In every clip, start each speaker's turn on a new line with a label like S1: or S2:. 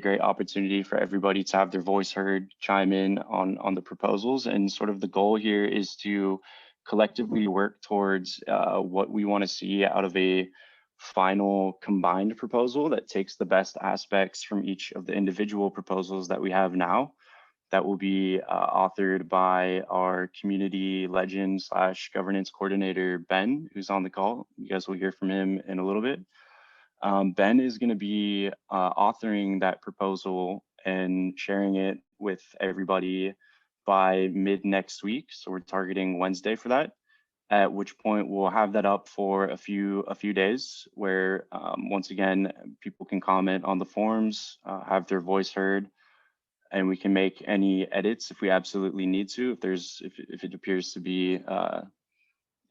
S1: great opportunity for everybody to have their voice heard, chime in on the proposals. And sort of the goal here is to collectively work towards what we want to see out of a final combined proposal that takes the best aspects from each of the individual proposals that we have now. That will be authored by our community legend slash governance coordinator, Ben, who's on the call. You guys will hear from him in a little bit. Ben is going to be authoring that proposal and sharing it with everybody by mid next week. So we're targeting Wednesday for that, at which point we'll have that up for a few days where once again, people can comment on the forums, have their voice heard, and we can make any edits if we absolutely need to, if it appears to be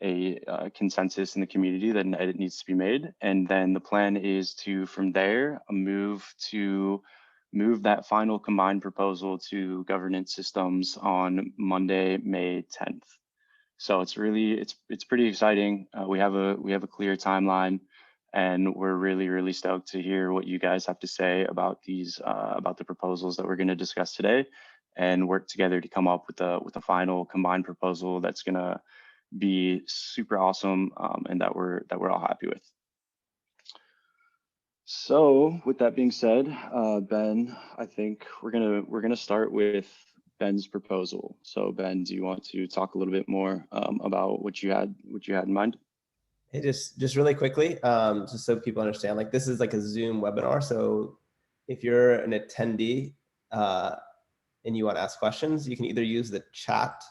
S1: a consensus in the community that an edit needs to be made. And then the plan is to, from there, move that final combined proposal to governance systems on Monday, May 10th. So it's pretty exciting. We have a clear timeline, and we're really stoked to hear what you guys have to say about these about the proposals that we're going to discuss today, and work together to come up with a final combined proposal that's going to be super awesome, and that we're all happy with. So with that being said, Ben, I think we're gonna start with Ben's proposal. So Ben, do you want to talk a little bit more about what you had in mind?
S2: Hey, just really quickly, just so people understand, like this is like a Zoom webinar. So if you're an attendee and you want to ask questions, you can either use the chat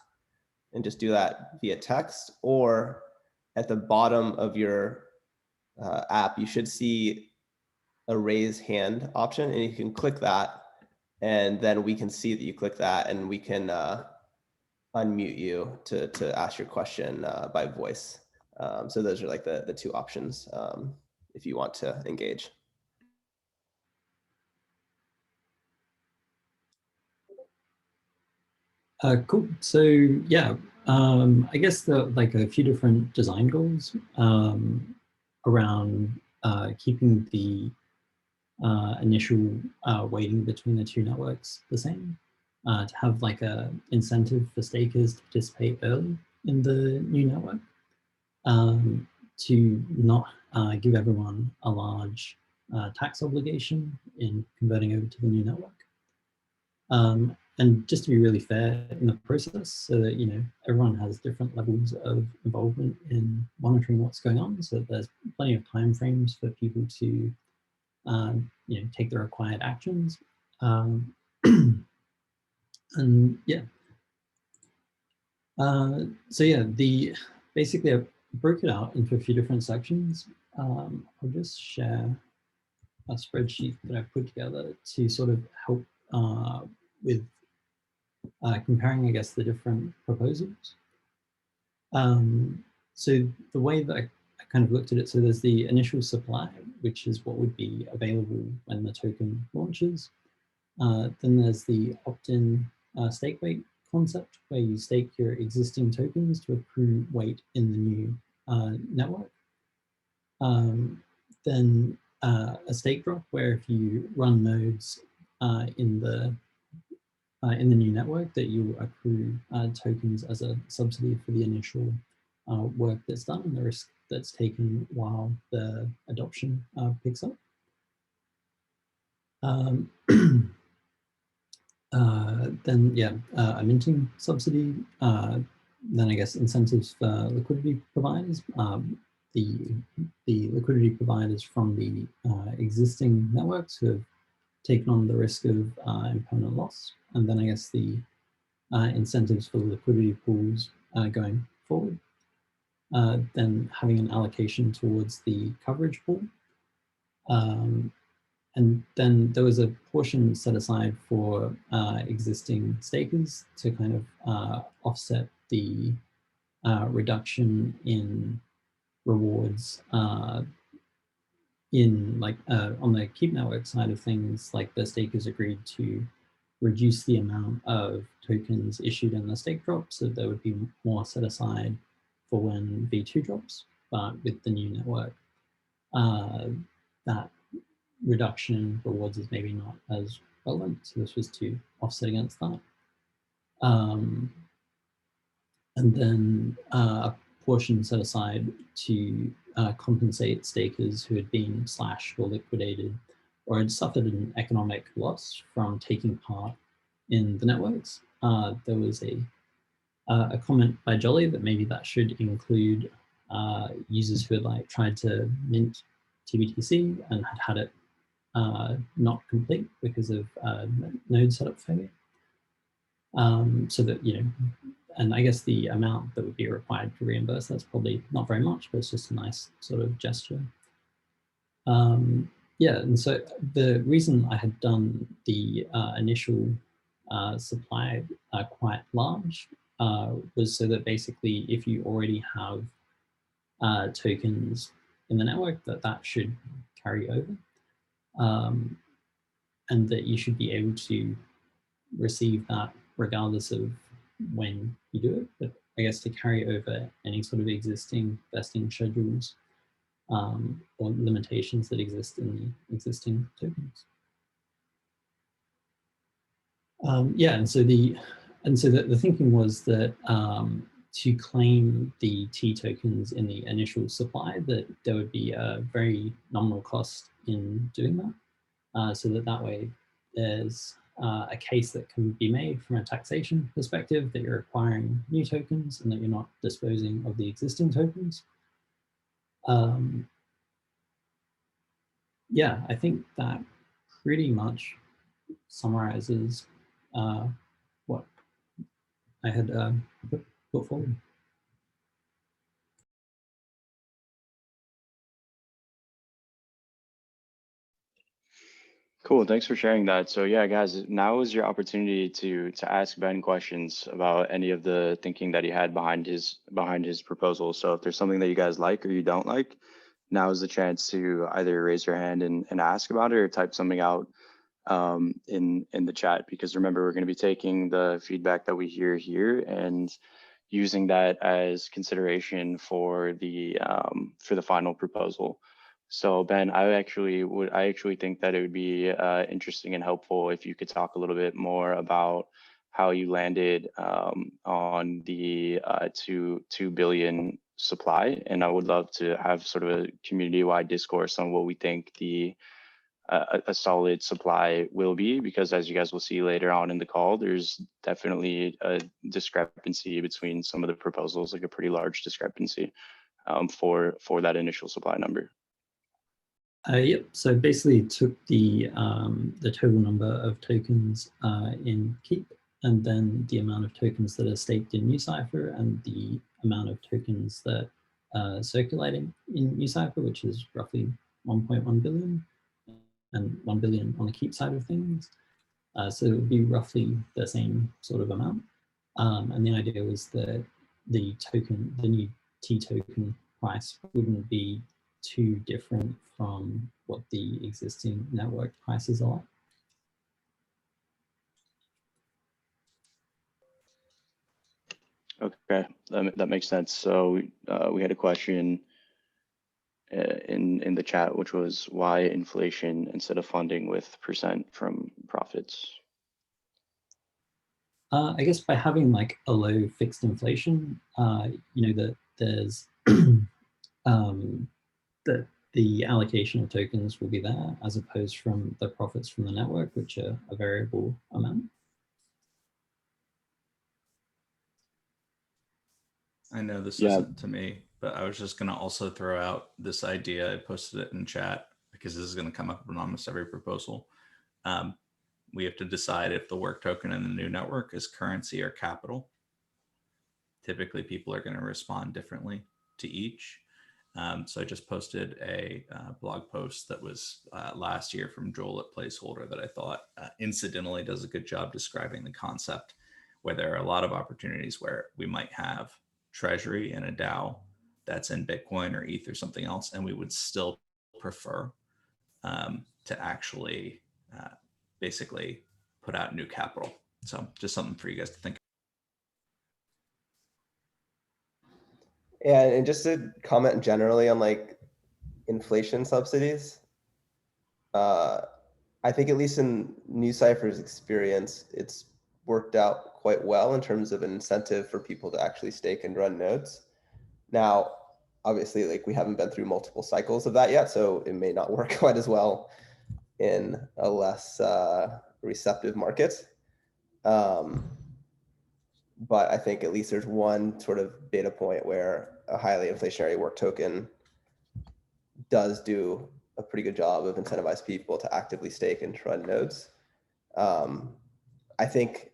S2: and just do that via text, or at the bottom of your app, you should see a raise hand option, and you can click that, and then we can see that you click that, and we can unmute you to ask your question by voice. So those are like the two options if you want to engage.
S3: Cool. So yeah, I guess like a few different design goals around keeping the initial weighting between the two networks the same, to have like a incentive for stakers to participate early in the new network, to not give everyone a large tax obligation in converting over to the new network. And just to be really fair in the process, so that everyone has different levels of involvement in monitoring what's going on, so that there's plenty of time frames for people to take the required actions. And yeah, so yeah, basically I broke it out into a few different sections. I'll just share a spreadsheet that I put together to sort of help with comparing, I guess, the different proposals. So the way that I kind of looked at it, so there's the initial supply, which is what would be available when the token launches. Then there's the opt-in stake weight concept, where you stake your existing tokens to accrue weight in the new network. Then a stake drop, where if you run nodes in the new network, that you accrue tokens as a subsidy for the initial work that's done and the risk that's taken while the adoption picks up. Then yeah, a minting subsidy. Then I guess incentives for liquidity providers. The liquidity providers from the existing networks who have taken on the risk of impermanent loss. And then I guess the incentives for liquidity pools going forward. Then having an allocation towards the coverage pool. And then there was a portion set aside for existing stakers to kind of offset the reduction in rewards in like on the Keep Network side of things. Like the stakers agreed to reduce the amount of tokens issued in the stake drop, so there would be more set aside for when V2 drops. But with the new network, that reduction in rewards is maybe not as relevant. So this was to offset against that. And then a portion set aside to compensate stakers who had been slashed or liquidated or had suffered an economic loss from taking part in the networks. There was a comment by Jolly that maybe that should include users who had like tried to mint TBTC and had it not complete because of node setup failure. So that, you know, and I guess the amount that would be required to reimburse, that's probably not very much, but it's just a nice sort of gesture. Yeah, and so the reason I had done the initial supply quite large was so that basically if you already have tokens in the network, that should carry over. And that you should be able to receive that regardless of when you do it, but I guess to carry over any sort of existing vesting schedules or limitations that exist in the existing tokens. Yeah, and so the thinking was that to claim the T tokens in the initial supply, that there would be a very nominal cost in doing that, so that way there's a case that can be made from a taxation perspective that you're acquiring new tokens and that you're not disposing of the existing tokens. Yeah, I think that pretty much summarizes what I had put forward.
S1: Cool, thanks for sharing that. So yeah, guys, now is your opportunity to ask Ben questions about any of the thinking that he had behind his proposal. So if there's something that you guys like or you don't like, now is the chance to either raise your hand and ask about it or type something out in the chat, because remember, we're going to be taking the feedback that we hear here and using that as consideration for the final proposal. So Ben, I actually think that it would be interesting and helpful if you could talk a little bit more about how you landed on the 2 billion supply, and I would love to have sort of a community-wide discourse on what we think the a solid supply will be, because as you guys will see later on in the call, there's definitely a discrepancy between some of the proposals, like a pretty large discrepancy for that initial supply number.
S3: Yep. So basically, took the total number of tokens in Keep, and then the amount of tokens that are staked in NuCypher, and the amount of tokens that are circulating in NuCypher, which is roughly 1.1 billion, and 1 billion on the Keep side of things. So it would be roughly the same sort of amount. And the idea was that the new T token price wouldn't be too different from what the existing network prices are.
S1: Okay, that makes sense. So we had a question in the chat, which was why inflation instead of funding with percent from profits?
S3: I guess by having like a low fixed inflation, you know, that there's that the allocation of tokens will be there, as opposed from the profits from the network, which are a variable amount.
S4: I know this isn't to me, but I was just going to also throw out this idea. I posted it in chat because this is going to come up in almost every proposal. We have to decide if the work token in the new network is currency or capital. Typically, people are going to respond differently to each. So I just posted a blog post that was last year from Joel at Placeholder that I thought incidentally does a good job describing the concept, where there are a lot of opportunities where we might have Treasury in a DAO that's in Bitcoin or ETH or something else, and we would still prefer to actually basically put out new capital. So just something for you guys to think.
S2: Yeah, and just to comment generally on like inflation subsidies, I think at least in NewCipher's experience, it's worked out quite well in terms of an incentive for people to actually stake and run nodes. Now, obviously, like we haven't been through multiple cycles of that yet, so it may not work quite as well in a less receptive market. But I think at least there's one sort of data point where a highly inflationary work token does do a pretty good job of incentivize people to actively stake and run nodes. I think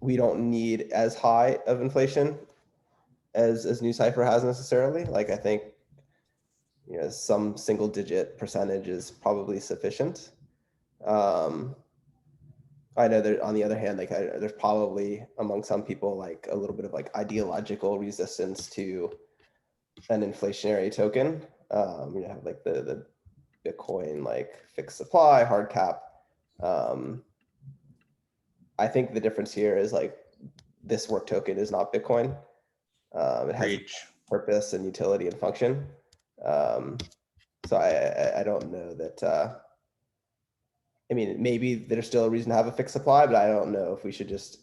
S2: we don't need as high of inflation as NewCipher has necessarily. Like I think, you know, some single digit percentage is probably sufficient. I know that on the other hand, like there's probably among some people like a little bit of like ideological resistance to an inflationary token. You have like the Bitcoin like fixed supply, hard cap. I think the difference here is like this work token is not Bitcoin. It has purpose and utility and function. So I don't know that. I mean, maybe there's still a reason to have a fixed supply, but I don't know if we should just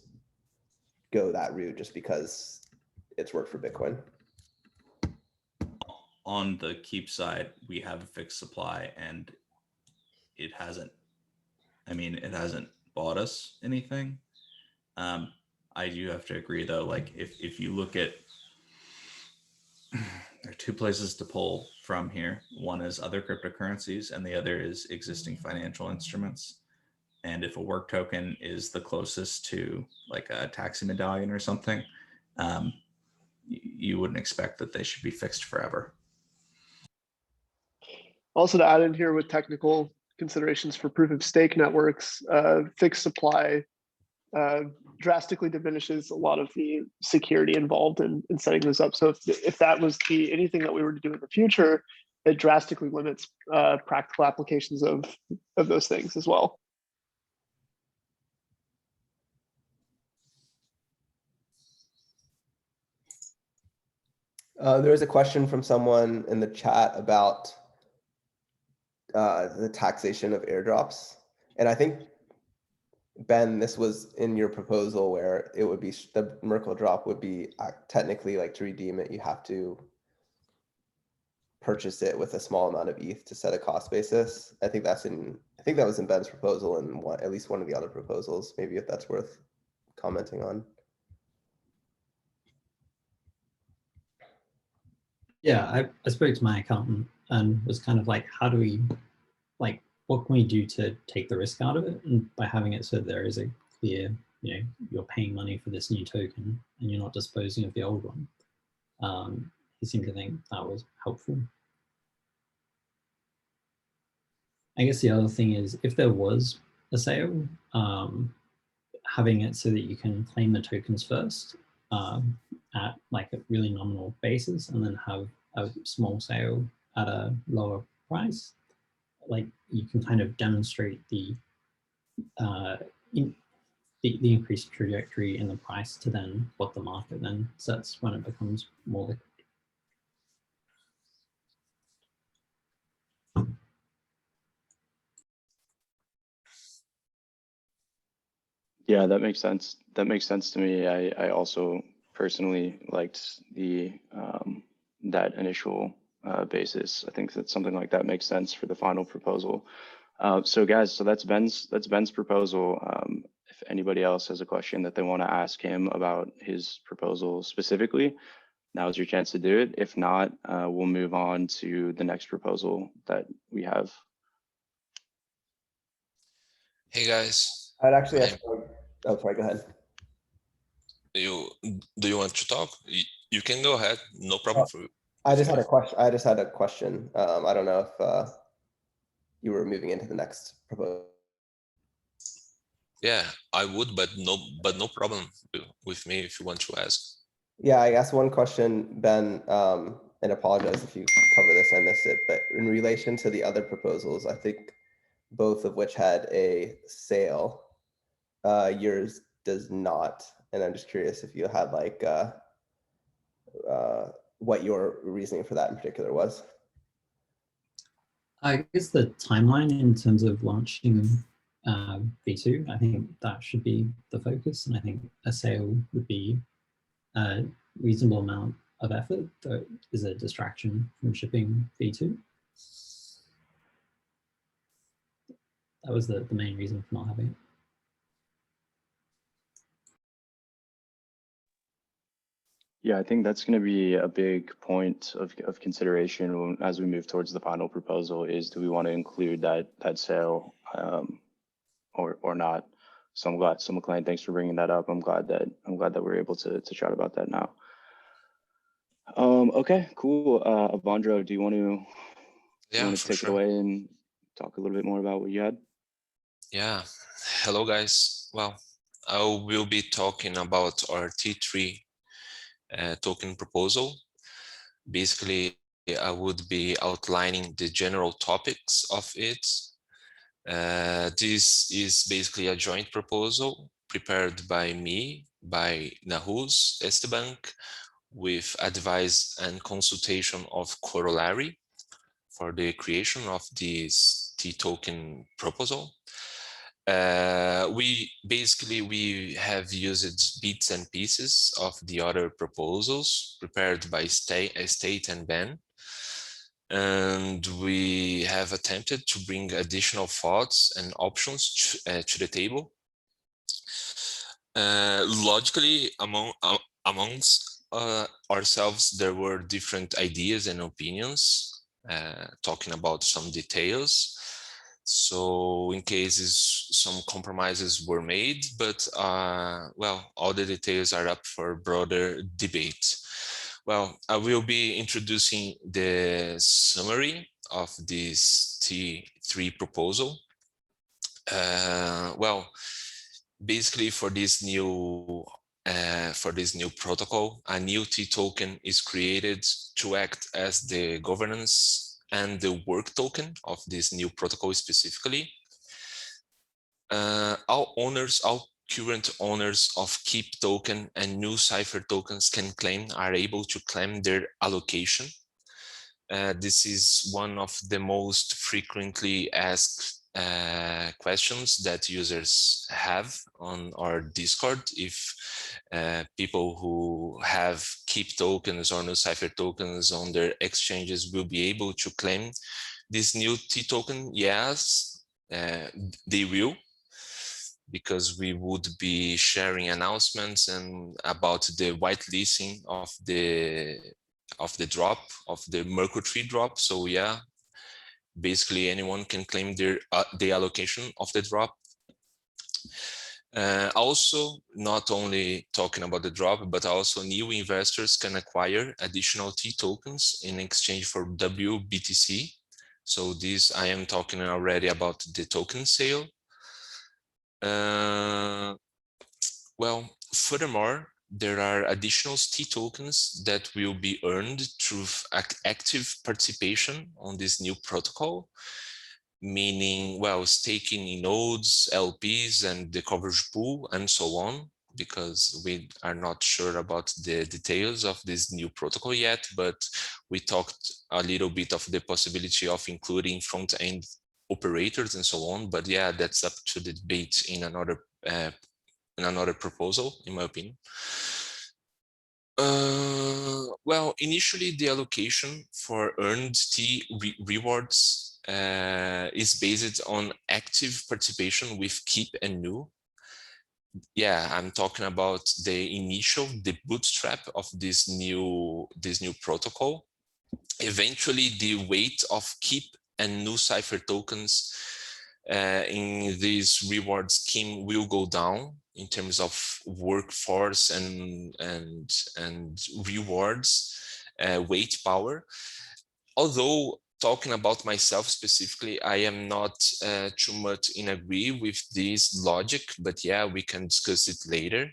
S2: go that route just because it's worked for Bitcoin.
S4: On the keep side, we have a fixed supply and it hasn't, I mean, it hasn't bought us anything. I do have to agree though, like if you look at, there are two places to pull from here. One is other cryptocurrencies and the other is existing financial instruments. And if a work token is the closest to like a taxi medallion or something, you wouldn't expect that they should be fixed forever.
S5: Also to add in here with technical considerations for proof of stake networks, fixed supply drastically diminishes a lot of the security involved in setting this up. So if that was anything that we were to do in the future, it drastically limits practical applications of those things as well.
S2: There was a question from someone in the chat about the taxation of airdrops. And I think, Ben, this was in your proposal where it would be, the Merkle drop would be technically like to redeem it, you have to purchase it with a small amount of ETH to set a cost basis. I think that was in Ben's proposal and at least one of the other proposals, maybe if that's worth commenting on.
S3: Yeah, I spoke to my accountant and was kind of like, how do we, like, what can we do to take the risk out of it? And by having it so there is a clear, you know, you're paying money for this new token and you're not disposing of the old one. He seemed to think that was helpful. I guess the other thing is if there was a sale, having it so that you can claim the tokens first at like a really nominal basis and then have a small sale at a lower price. Like you can kind of demonstrate the increased trajectory in the price to then what the market then sets when it becomes more liquid.
S1: Yeah, that makes sense. That makes sense to me. I also personally liked the that initial basis. I think that something like that makes sense for the final proposal. So guys, so that's Ben's proposal. If anybody else has a question that they want to ask him about his proposal specifically, now is your chance to do it. If not, we'll move on to the next proposal that we have.
S6: Hey guys.
S2: I'd actually ask, oh, sorry, go ahead.
S6: Do you want to talk? You can go ahead, no problem for you.
S2: I just had a question. I don't know if you were moving into the next proposal.
S6: Yeah, I would, but no problem with me if you want to ask.
S2: Yeah, I asked one question, Ben, and apologize if you cover this, I missed it, but in relation to the other proposals, I think both of which had a sale, yours does not. And I'm just curious if you had like what your reasoning for that in particular was.
S3: I guess the timeline in terms of launching V2, I think that should be the focus, and I think a sale would be a reasonable amount of effort that is a distraction from shipping V2. That was the main reason for not having it.
S1: Yeah, I think that's going to be a big point of consideration as we move towards the final proposal is, do we want to include that sale or not? So I'm glad, so McLean, thanks for bringing that up. I'm glad that we're able to chat about that now. Okay, cool. Albondro, do you want to take it away and talk a little bit more about what you had?
S6: Yeah. Hello, guys. Well, I will be talking about our T3 token proposal. Basically, I would be outlining the general topics of it. This is basically a joint proposal prepared by me, by Nahuz Estebank, with advice and consultation of Corollary for the creation of this T-token proposal. We have used bits and pieces of the other proposals prepared by State and Ben, and we have attempted to bring additional thoughts and options to the table. Logically, amongst ourselves, there were different ideas and opinions, talking about some details. So in cases some compromises were made, but well, all the details are up for broader debate. Well, I will be introducing the summary of this T3 proposal. Well, basically for this new protocol, a new T-token is created to act as the governance and the work token of this new protocol specifically. All current owners of Keep token and new Cipher tokens are able to claim their allocation. This is one of the most frequently asked questions that users have on our Discord. If people who have Keep tokens or new Cipher tokens on their exchanges will be able to claim this new T-token, yes, they will, because we would be sharing announcements and about the whitelisting of the drop, of the Merkle tree drop. So yeah, basically anyone can claim their the allocation of the drop. Also, not only talking about the drop, but also new investors can acquire additional T tokens in exchange for WBTC. So this, I am talking already about the token sale. Well, furthermore, there are additional T tokens that will be earned through active participation on this new protocol, meaning, well, staking in nodes, LPs, and the coverage pool, and so on, because we are not sure about the details of this new protocol yet, but we talked a little bit of the possibility of including front-end operators and so on. But yeah, that's up to the debate in another proposal, in my opinion. Well, initially the allocation for earned T rewards is based on active participation with Keep and New. Yeah, I'm talking about the bootstrap of this new protocol. Eventually, the weight of Keep and New Cipher tokens in this reward scheme will go down in terms of workforce and rewards weight power. Although talking about myself specifically, I am not too much in agree with this logic, but yeah, we can discuss it later.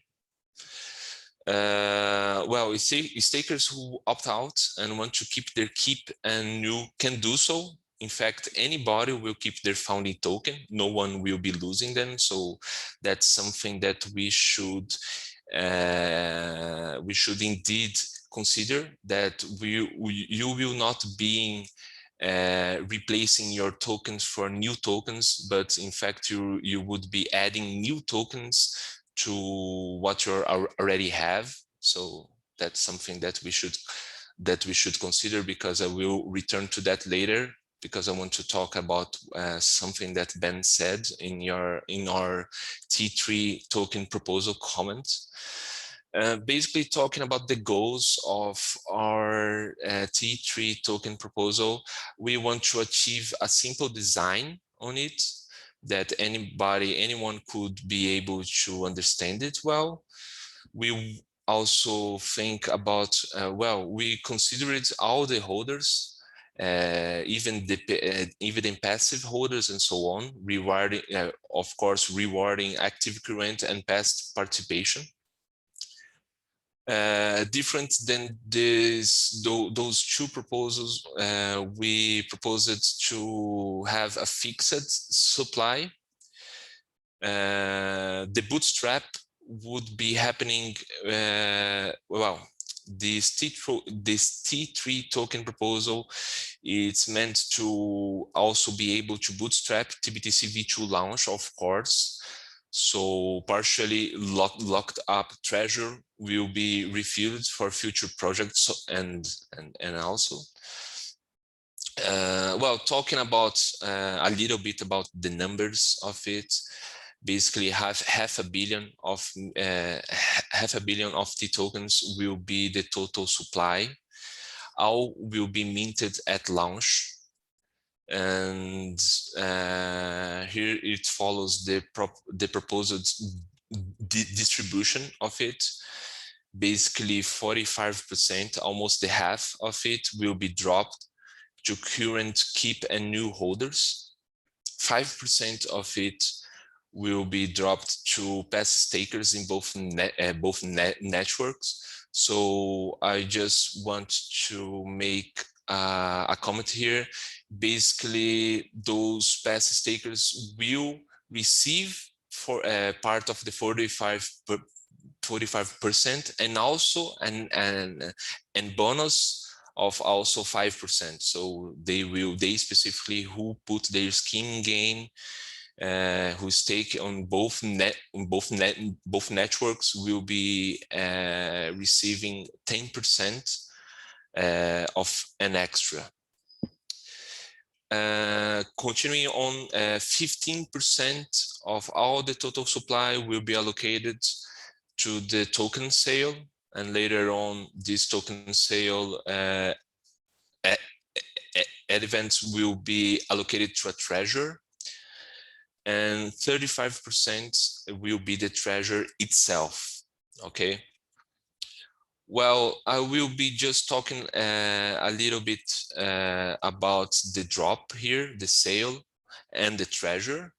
S6: Well, stakers who opt out and want to keep their Keep and New can do so. In fact, anybody will keep their founding token. No one will be losing them. So that's something that we should indeed consider, that you will not be replacing your tokens for new tokens, but in fact you would be adding new tokens to what you already have. So that's something that we should consider, because I will return to that later, because I want to talk about something that Ben said in our T3 token proposal comment. Basically talking about the goals of our T3 token proposal. We want to achieve a simple design on it that anyone could be able to understand it well. We also think about, well, we considered all the holders, even passive holders and so on, rewarding, of course, rewarding active current and past participation. Different than those two proposals, we proposed to have a fixed supply. The bootstrap would be happening, well, this T3 token proposal, it's meant to also be able to bootstrap TBTC V2 launch, of course. So partially locked up treasure will be refilled for future projects, and also, well, talking about a little bit about the numbers of it. Basically, half a billion of T tokens will be the total supply. All will be minted at launch. And here it follows the proposed distribution of it. Basically 45%, almost the half of it, will be dropped to current, keep, and new holders. 5% of it will be dropped to passive stakers in both networks. So I just want to make a comment here. Basically, those passive stakers will receive for part of the 45%, and also and bonus of also 5%. So they specifically who put their skin in game, who stake on both networks, will be receiving 10% of an extra. Continuing on, 15% of all the total supply will be allocated to the token sale, and later on this token sale events will be allocated to a treasure, and 35% will be the treasure itself. Okay. Well, I will be just talking a little bit about the drop here, the sale, and the treasure.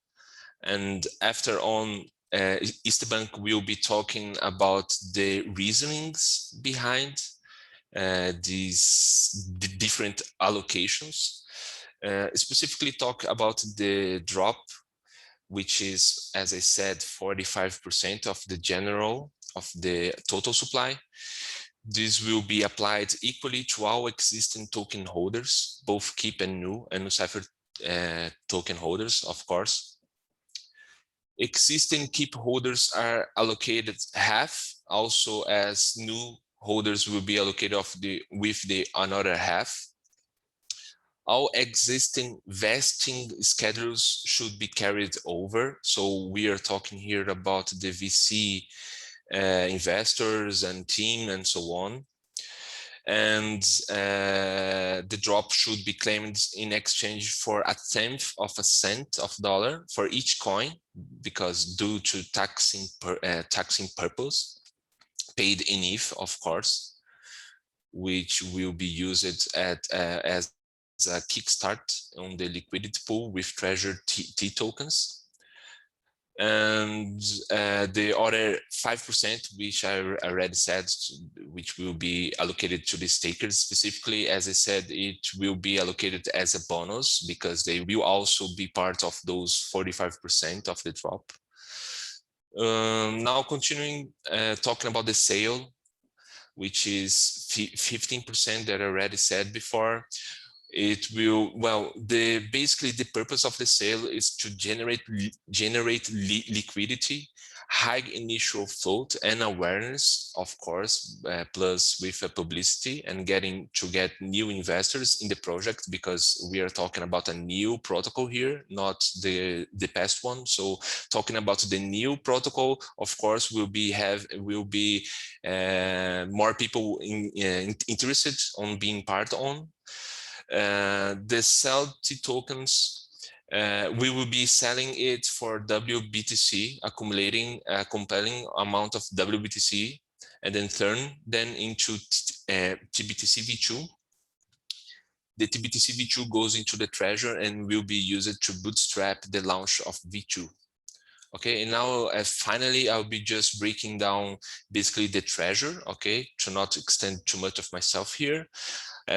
S6: And after on, Esteban will be talking about the reasonings behind these different allocations. Specifically talk about the drop, which is, as I said, 45% of the total supply. This will be applied equally to all existing token holders, both keep and new cipher token holders, of course. Existing keep holders are allocated half, also as new holders will be allocated with the another half. All existing vesting schedules should be carried over. So we are talking here about the VC investors and team and so on. And the drop should be claimed in exchange for 1/10 of a cent of dollar for each coin, because due to taxing purpose, paid in ETH, of course, which will be used as a kickstart on the liquidity pool with treasured T tokens. And the other 5%, which I already said, which will be allocated to the stakers specifically, as I said, it will be allocated as a bonus, because they will also be part of those 45% of the drop. Now continuing talking about the sale, which is 15% that I already said before. It will, well, basically the purpose of the sale is to generate liquidity, high initial float and awareness, of course, plus with publicity and get new investors in the project, because we are talking about a new protocol here, not the past one. So talking about the new protocol, of course, will be more people interested on being part on. The CELT tokens, we will be selling it for WBTC, accumulating a compelling amount of WBTC, and then turn them into TBTC V2. The TBTC V2 goes into the Treasury and will be used to bootstrap the launch of V2. Okay, and now finally, I'll be just breaking down basically the Treasury, okay, to not extend too much of myself here.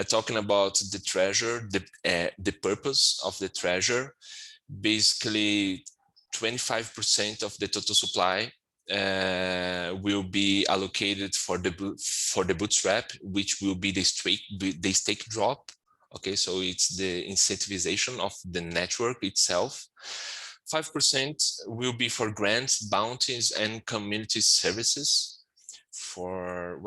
S6: Talking about the Treasury, the purpose of the Treasury, basically 25% of the total supply will be allocated for the bootstrap, which will be the stake drop. Okay, so it's the incentivization of the network itself. 5% will be for grants, bounties, and community services for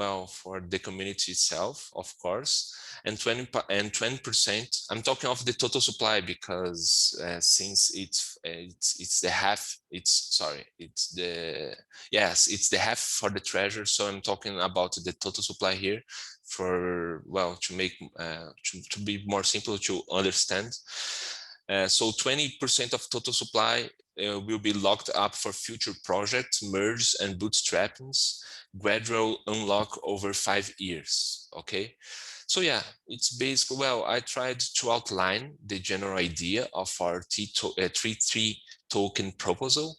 S6: the community itself, of course. And 20%, I'm talking of the total supply because since it's the half, it's the half for the Treasury. So I'm talking about the total supply here for, to make, to be more simple to understand. So 20% of total supply will be locked up for future projects, merges and bootstrappings, gradual unlock over 5 years, okay? So yeah, it's basically, I tried to outline the general idea of our T3 token proposal,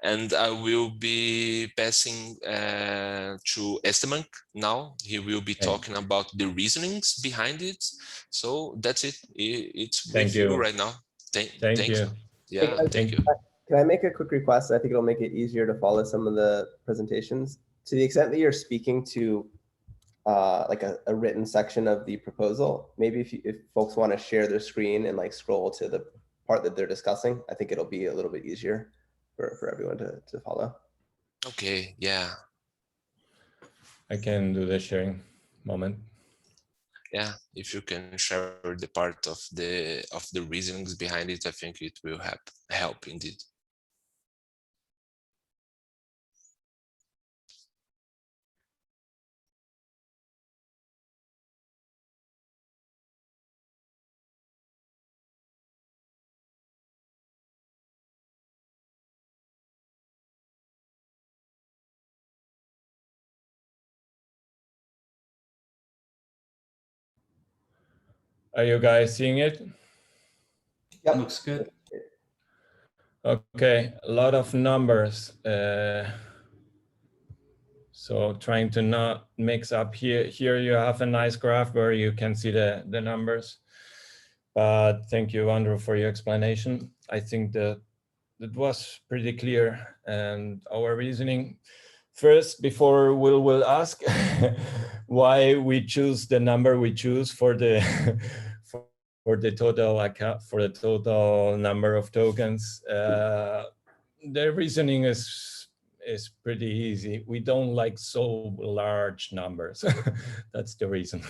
S6: and I will be passing to Esteban now. He will be talking about the reasonings behind it. So that's it. It's with you right now. Thank you. Yeah, thank you.
S2: Can I make a quick request? I think it'll make it easier to follow some of the presentations. To the extent that you're speaking to like a written section of the proposal, maybe if folks want to share their screen and like scroll to the part that they're discussing, I think it'll be a little bit easier for everyone to follow.
S6: Okay, yeah.
S7: I can do the sharing moment.
S6: Yeah, if you can share the part of the reasonings behind it, I think it will help indeed.
S7: Are you guys seeing it?
S2: Yep.
S4: Looks good.
S7: Okay, a lot of numbers. So trying to not mix up here. Here you have a nice graph where you can see the numbers. But thank you, Andrew, for your explanation. I think that was pretty clear, and our reasoning. First, before will ask why we choose the number we choose for the for the total account, for the total number of tokens. The reasoning is pretty easy. We don't like so large numbers. That's the reason.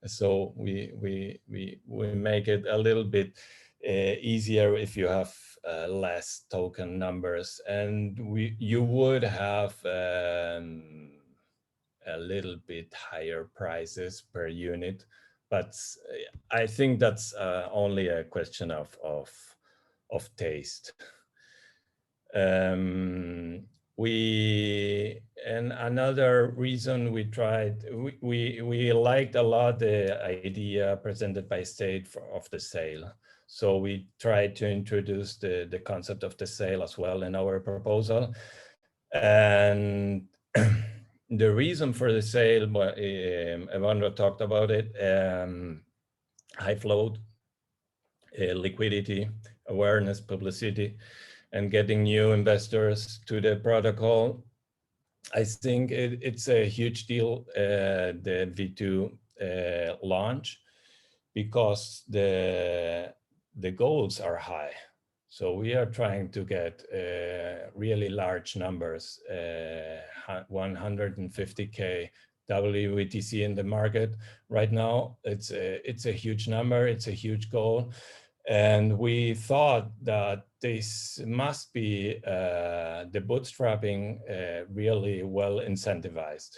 S7: So we make it a little bit easier if you have less token numbers, and you would have a little bit higher prices per unit, but I think that's only a question of taste. And another reason we tried, we liked a lot the idea presented by State of the sale. So we tried to introduce the concept of the sale as well in our proposal. And the reason for the sale, Albondro talked about it, high float, liquidity, awareness, publicity, and getting new investors to the protocol. I think it's a huge deal, the V2 launch, because the goals are high. So we are trying to get really large numbers, 150K WBTC in the market right now. It's a huge number, it's a huge goal. And we thought that this must be the bootstrapping really well incentivized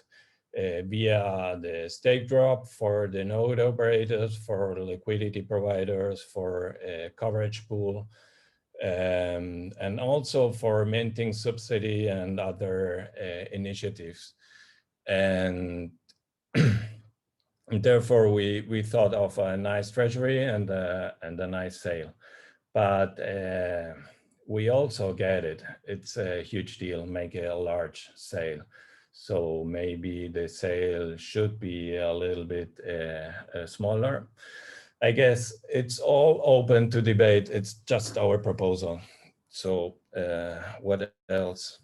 S7: via the stake drop for the node operators, for liquidity providers, for coverage pool, and also for minting subsidy and other initiatives. And therefore, we thought of a nice treasury and a nice sale. But we also get it. It's a huge deal, make a large sale. So maybe the sale should be a little bit smaller. I guess it's all open to debate. It's just our proposal. So what else?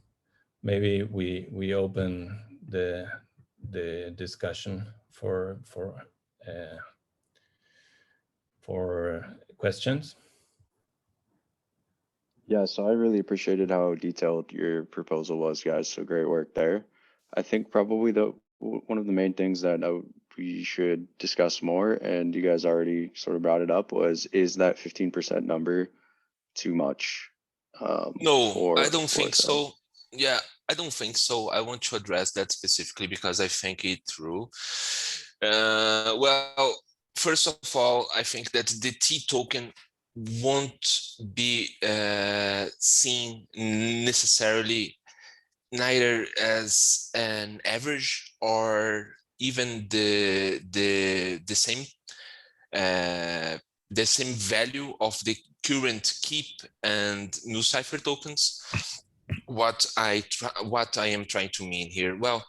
S7: Maybe we open the discussion for questions.
S1: Yeah, so I really appreciated how detailed your proposal was, guys. So great work there. I think probably one of the main things that we should discuss more, and you guys already sort of brought it up, is that 15% number too much?
S6: No, I don't think so. Yeah, I don't think so. I want to address that specifically because I think it through. Well, first of all, I think that the T token won't be seen necessarily neither as an average or even the same value of the current keep and new cipher tokens. What I am trying to mean here, well,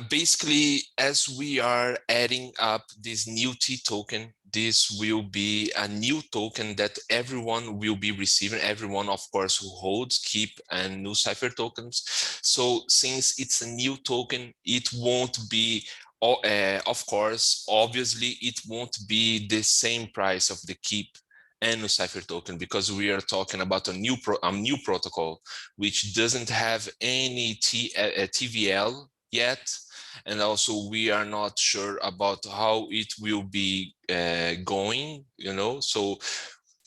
S6: basically, as we are adding up this new T token, this will be a new token that everyone will be receiving, everyone, of course, who holds keep and new cipher tokens. So since it's a new token, it won't be, of course, obviously, it won't be the same price of the keep and new cipher token, because we are talking about a new protocol which doesn't have any TVL yet, and also we are not sure about how it will be going, so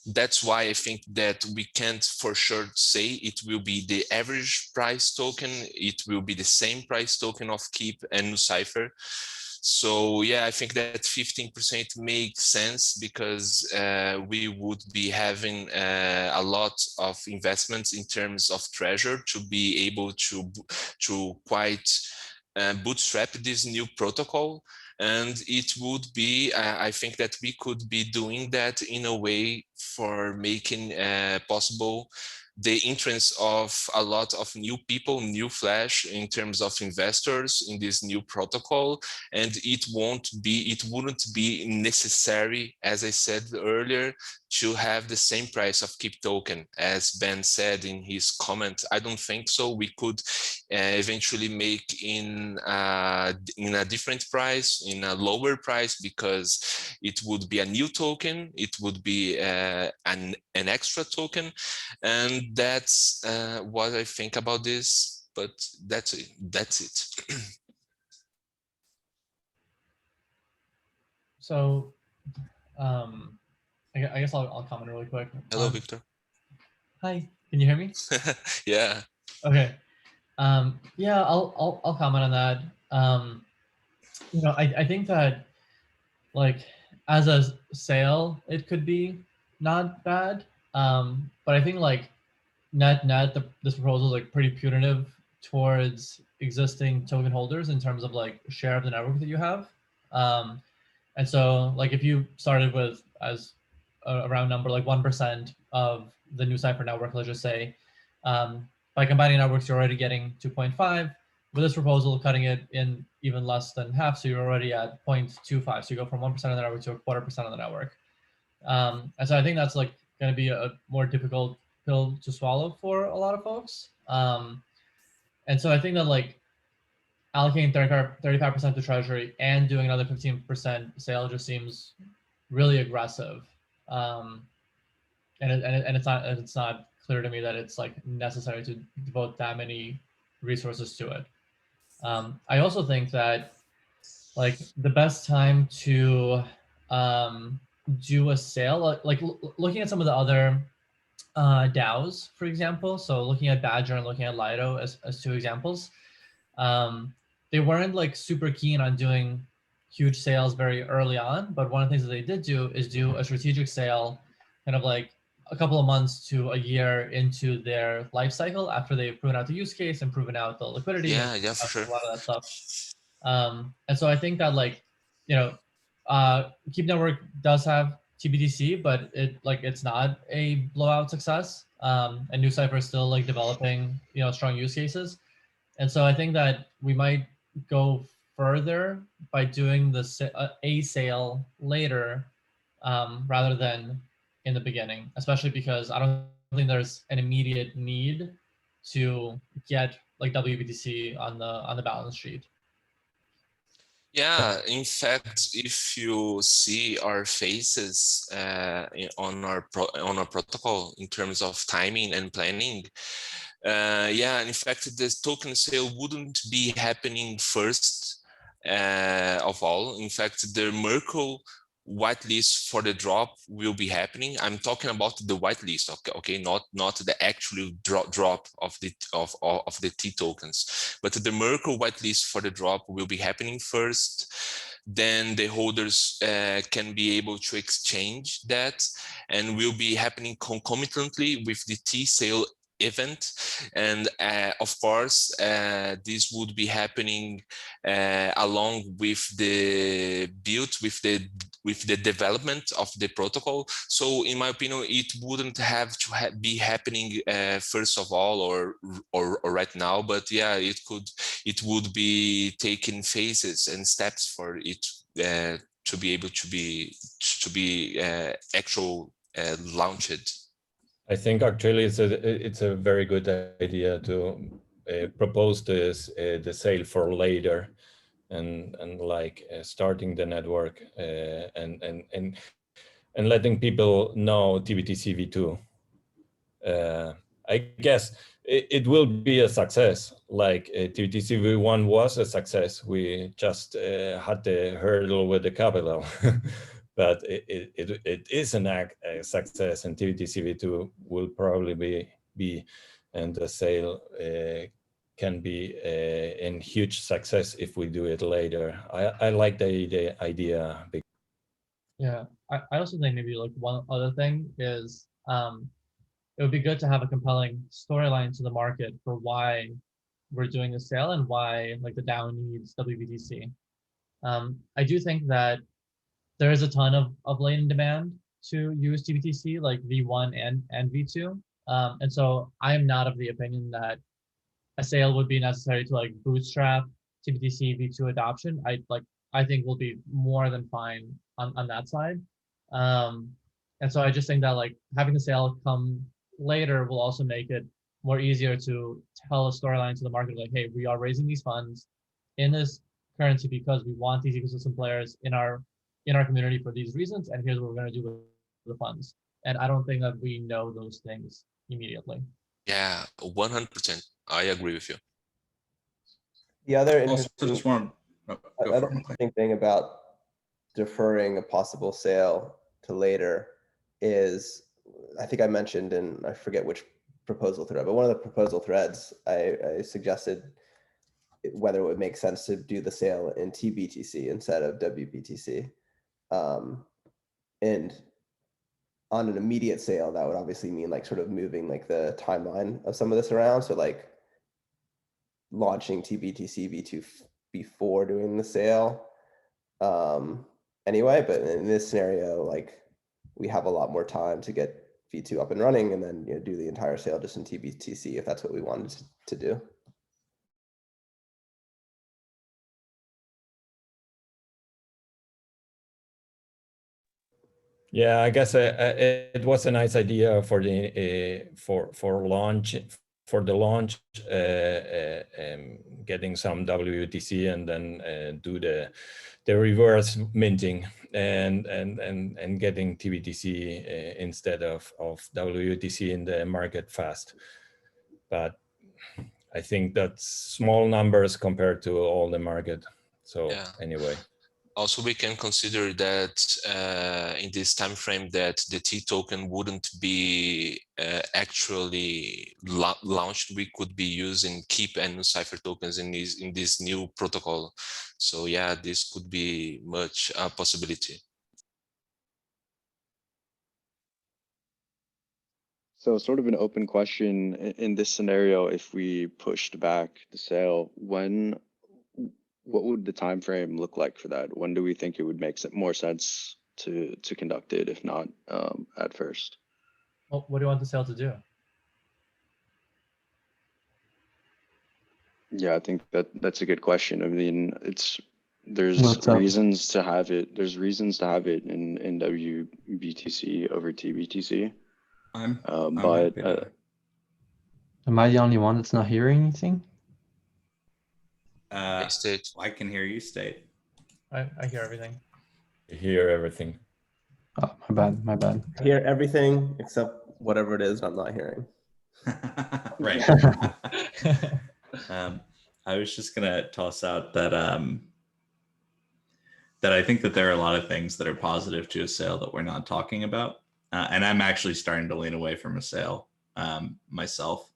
S6: that's why I think that we can't for sure say it will be the average price token. It will be the same price token of keep and new cipher. So yeah, I think that 15% makes sense because we would be having a lot of investments in terms of treasure to be able to quite bootstrap this new protocol. And it would be, I think that we could be doing that in a way for making possible the entrance of a lot of new people, new flash in terms of investors in this new protocol. And it wouldn't be necessary, as I said earlier, to have the same price of keep token. As Ben said in his comment, I don't think so. We could eventually make in a different price, in a lower price, because it would be a new token, it would be an extra token. And that's what I think about this, but that's it.
S8: So I guess I'll comment really quick.
S6: Hello, Victor.
S8: Hi, can you hear me?
S6: Yeah.
S8: Okay. Yeah, I'll comment on that. I think that, like, as a sale, it could be not bad. But I think, like, net this proposal is like pretty punitive towards existing token holders in terms of like share of the network that you have. And so, like, if you started with as a round number, like 1% of the new cipher network, let's just say, by combining networks, you're already getting 2.5. With this proposal, cutting it in even less than half, so you're already at 0.25. So you go from 1% of the network to 0.25% of the network. And so I think that's like going to be a more difficult pill to swallow for a lot of folks. And so I think that, like, allocating 35% to treasury and doing another 15% sale just seems really aggressive. And it's not clear to me that it's like necessary to devote that many resources to it. I also think that like the best time to do a sale, looking at some of the other DAOs, for example. So looking at Badger and looking at Lido as two examples, they weren't like super keen on doing huge sales very early on. But one of the things that they did do is do a strategic sale kind of like a couple of months to a year into their life cycle after they've proven out the use case and proven out the liquidity.
S6: Yeah, yeah, for sure.
S8: A lot of that stuff. And so I think that like, you know, Keep Network does have TBTC, but it's not a blowout success. And NuCypher is still like developing, you know, strong use cases. And so I think that we might go further by doing a sale later rather than in the beginning, especially because I don't think there's an immediate need to get like WBTC on the balance sheet.
S6: Yeah, in fact, if you see our faces on our protocol in terms of timing and planning, yeah, in fact, this token sale wouldn't be happening first of all. In fact, the Merkle whitelist for the drop will be happening. I'm talking about the whitelist, okay, not the actual drop of the T tokens, but the Merkle whitelist for the drop will be happening first. Then the holders can be able to exchange that, and will be happening concomitantly with the T sale event. And of course, this would be happening along with the build, with the development of the protocol. So in my opinion, it wouldn't have to be happening first of all or right now, but yeah, it would be taking phases and steps for it to be able to be actual launched.
S7: I think actually it's a very good idea to propose this the sale for later, and like starting the network and letting people know TBTC v2. I guess it will be a success. Like TBTC v1 was a success. We just had the hurdle with the capital. But it is a success, and TBTC v2 will probably be and the sale can be a huge success if we do it later. I like the idea.
S8: Yeah, I also think maybe like one other thing is it would be good to have a compelling storyline to the market for why we're doing the sale and why like the DAO needs WBTC. I do think that there is a ton of latent demand to use TBTC like V1 and V2. And so I am not of the opinion that a sale would be necessary to like bootstrap TBTC V2 adoption. I think we'll be more than fine on that side. And so I just think that like having the sale come later will also make it more easier to tell a storyline to the market like, hey, we are raising these funds in this currency because we want these ecosystem players in our community for these reasons, and here's what we're going to do with the funds. And I don't think that we know those things immediately.
S6: Yeah, 100%. I agree with you.
S2: The other
S4: interesting
S2: thing about deferring a possible sale to later is, I think I mentioned, and I forget which proposal thread, but one of the proposal threads, I suggested whether it would make sense to do the sale in TBTC instead of WBTC. And on an immediate sale, that would obviously mean like sort of moving like the timeline of some of this around. So like launching TBTC v2 before doing the sale anyway, but in this scenario, like we have a lot more time to get v2 up and running and then do the entire sale just in TBTC if that's what we wanted to do.
S7: Yeah, I guess it was a nice idea for the for launch, for the launch getting some WTC and then do the reverse minting and getting TBTC instead of WTC in the market fast. But I think that's small numbers compared to all the market. So
S6: Yeah.
S7: anyway.
S6: Also, we can consider that in this time frame that the T token wouldn't be actually launched. We could be using Keep and NuCypher tokens in this new protocol. So yeah, this could be much a possibility.
S1: So sort of an open question in this scenario, if we pushed back the sale, what would the time frame look like for that? When do we think it would make more sense to conduct it, if not at first?
S8: Well, what do you want the sale to do?
S1: Yeah, I think that's a good question. I mean, there's reasons to have it. There's reasons to have it in WBTC over TBTC. But
S9: am I the only one that's not hearing anything?
S6: State.
S4: I can hear you, State.
S8: I hear everything.
S7: You hear everything.
S9: Oh, my bad.
S2: I hear everything except whatever it is I'm not hearing.
S4: Right. I was just gonna toss out that that I think that there are a lot of things that are positive to a sale that we're not talking about, and I'm actually starting to lean away from a sale myself.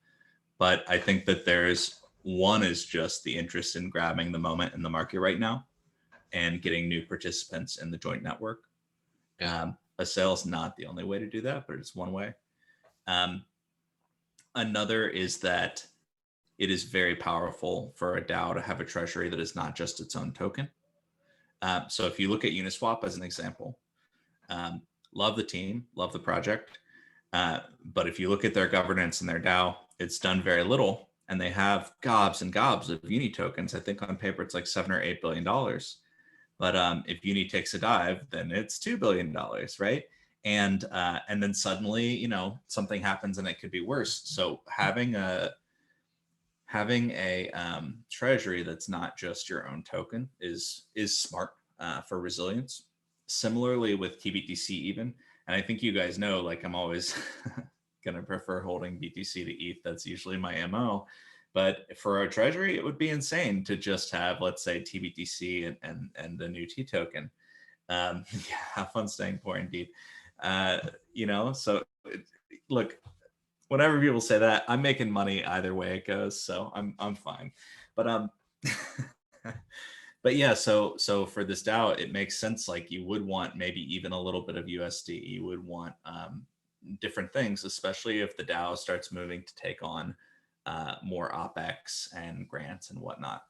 S4: But I think that there's one is just the interest in grabbing the moment in the market right now and getting new participants in the joint network. A sale is not the only way to do that, but it's one way. Another is that it is very powerful for a DAO to have a treasury that is not just its own token. So if you look at Uniswap as an example, love the team, love the project. But if you look at their governance and their DAO, it's done very little. And they have gobs and gobs of Uni tokens. I think on paper it's like $7 or $8 billion. But if Uni takes a dive, then it's $2 billion, right? And then suddenly, you know, something happens and it could be worse. So having a treasury that's not just your own token is smart for resilience. Similarly with TBTC even, and I think you guys know, like I'm always gonna prefer holding BTC to ETH. That's usually my MO. But for a treasury, it would be insane to just have, let's say, TBTC and the new T token. Yeah, have fun staying poor indeed. You know, so look, whenever people say that, I'm making money either way it goes, so I'm fine. But but yeah, so for this DAO, it makes sense. Like you would want maybe even a little bit of USD. You would want different things, especially if the DAO starts moving to take on more OPEX and grants and whatnot.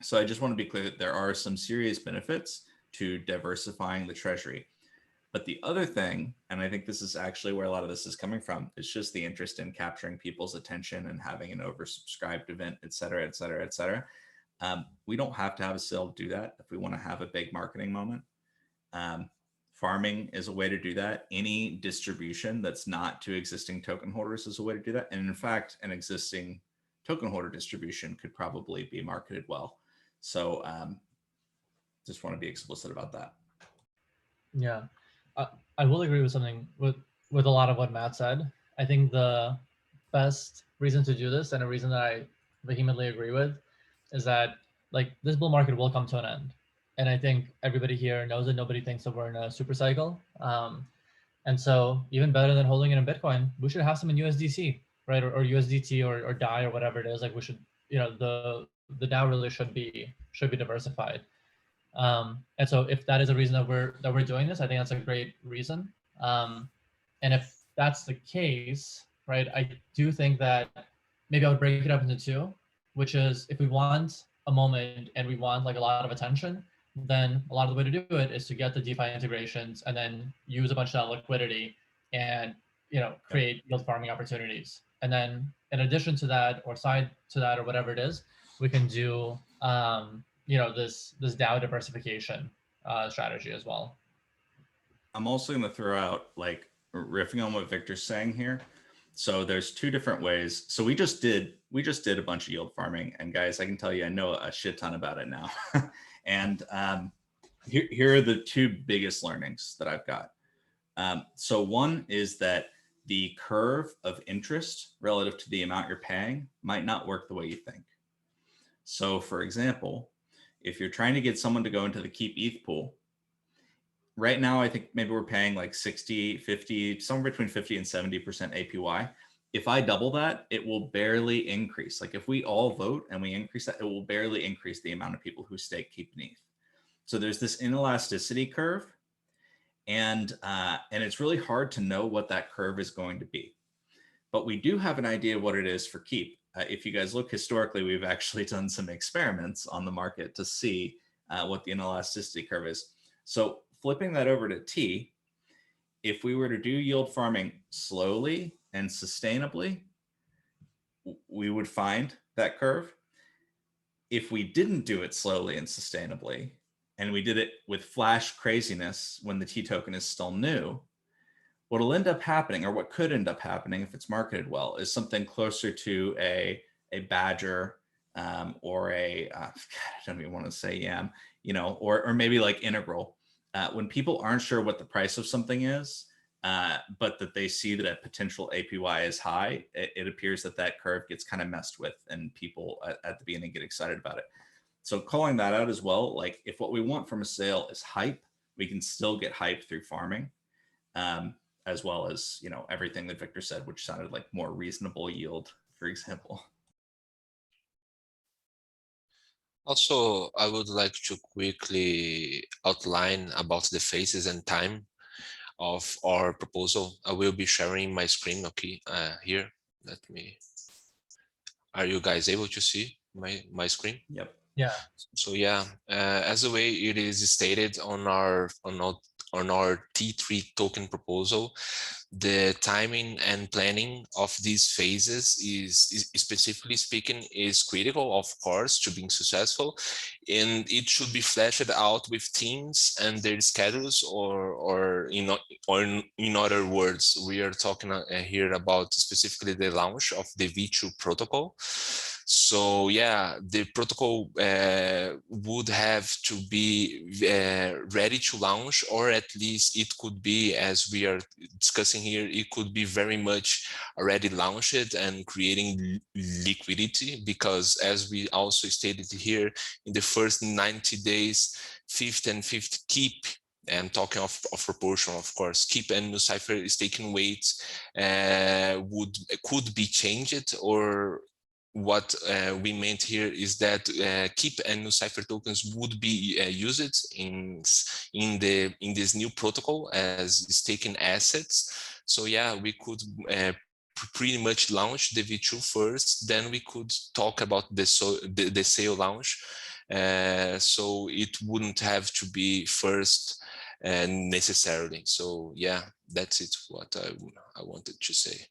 S4: So I just want to be clear that there are some serious benefits to diversifying the treasury. But the other thing, and I think this is actually where a lot of this is coming from, is just the interest in capturing people's attention and having an oversubscribed event, et cetera, et cetera, et cetera. We don't have to have a sale to do that if we want to have a big marketing moment. Farming is a way to do that. Any distribution that's not to existing token holders is a way to do that. And in fact, an existing token holder distribution could probably be marketed well. So just want to be explicit about that.
S8: Yeah. I will agree with something with a lot of what Matt said. I think the best reason to do this, and a reason that I vehemently agree with, is that like this bull market will come to an end. And I think everybody here knows that nobody thinks that we're in a super cycle. And so even better than holding it in Bitcoin, we should have some in USDC, right? Or USDT or DAI or whatever it is. Like we should, you know, the DAO really should be diversified. And so if that is a reason that we're doing this, I think that's a great reason. And if that's the case, right, I do think that maybe I would break it up into two, which is if we want a moment and we want like a lot of attention, then a lot of the way to do it is to get the DeFi integrations and then use a bunch of that liquidity and, you know, create yield farming opportunities. And then in addition to that, or side to that, or whatever it is, we can do, you know, this DAO diversification strategy as well.
S4: I'm also going to throw out, like, riffing on what Victor's saying here. So there's two different ways. So we just did a bunch of yield farming, and guys, I can tell you, I know a shit ton about it now. And here are the two biggest learnings that I've got. So one is that the curve of interest relative to the amount you're paying might not work the way you think. So for example, if you're trying to get someone to go into the Keep ETH pool, right now, I think maybe we're paying like 60, 50, somewhere between 50 and 70% APY. If I double that, it will barely increase. Like if we all vote and we increase that, it will barely increase the amount of people who stake Keep ETH. So there's this inelasticity curve, and it's really hard to know what that curve is going to be. But we do have an idea what it is for Keep. If you guys look historically, we've actually done some experiments on the market to see what the inelasticity curve is. So flipping that over to T, if we were to do yield farming slowly and sustainably, we would find that curve. If we didn't do it slowly and sustainably, and we did it with flash craziness when the T token is still new, what'll end up happening, or what could end up happening if it's marketed well, is something closer to a Badger or a, God, I don't even want to say Yam, you know, or maybe like Integral. When people aren't sure what the price of something is, but that they see that a potential APY is high, it appears that that curve gets kind of messed with, and people at the beginning get excited about it. So calling that out as well, like if what we want from a sale is hype, we can still get hype through farming, as well as, you know, everything that Victor said, which sounded like more reasonable yield, for example.
S6: Also, I would like to quickly outline about the phases and time of our proposal. I will be sharing my screen, okay, here. Let me, are you guys able to see my screen?
S4: Yep.
S8: Yeah.
S6: So yeah, as the way it is stated on our T3 token proposal, the timing and planning of these phases is specifically speaking is critical, of course, to being successful, and it should be fleshed out with teams and their schedules, or in other words, we are talking here about specifically the launch of the V2 protocol. So yeah, the protocol would have to be ready to launch, or at least it could be, as we are discussing here, it could be very much already launched and creating liquidity, because as we also stated here, in the first 90 days, fifth and fifth keep, I'm talking of proportion, of course, keep and new cipher staking weights could be changed, or what we meant here is that keep and new cipher tokens would be used in this new protocol as staking assets. So yeah, we could pretty much launch the V2 first, then we could talk about the sale launch. So it wouldn't have to be first necessarily. So yeah, that's it, what I wanted to say.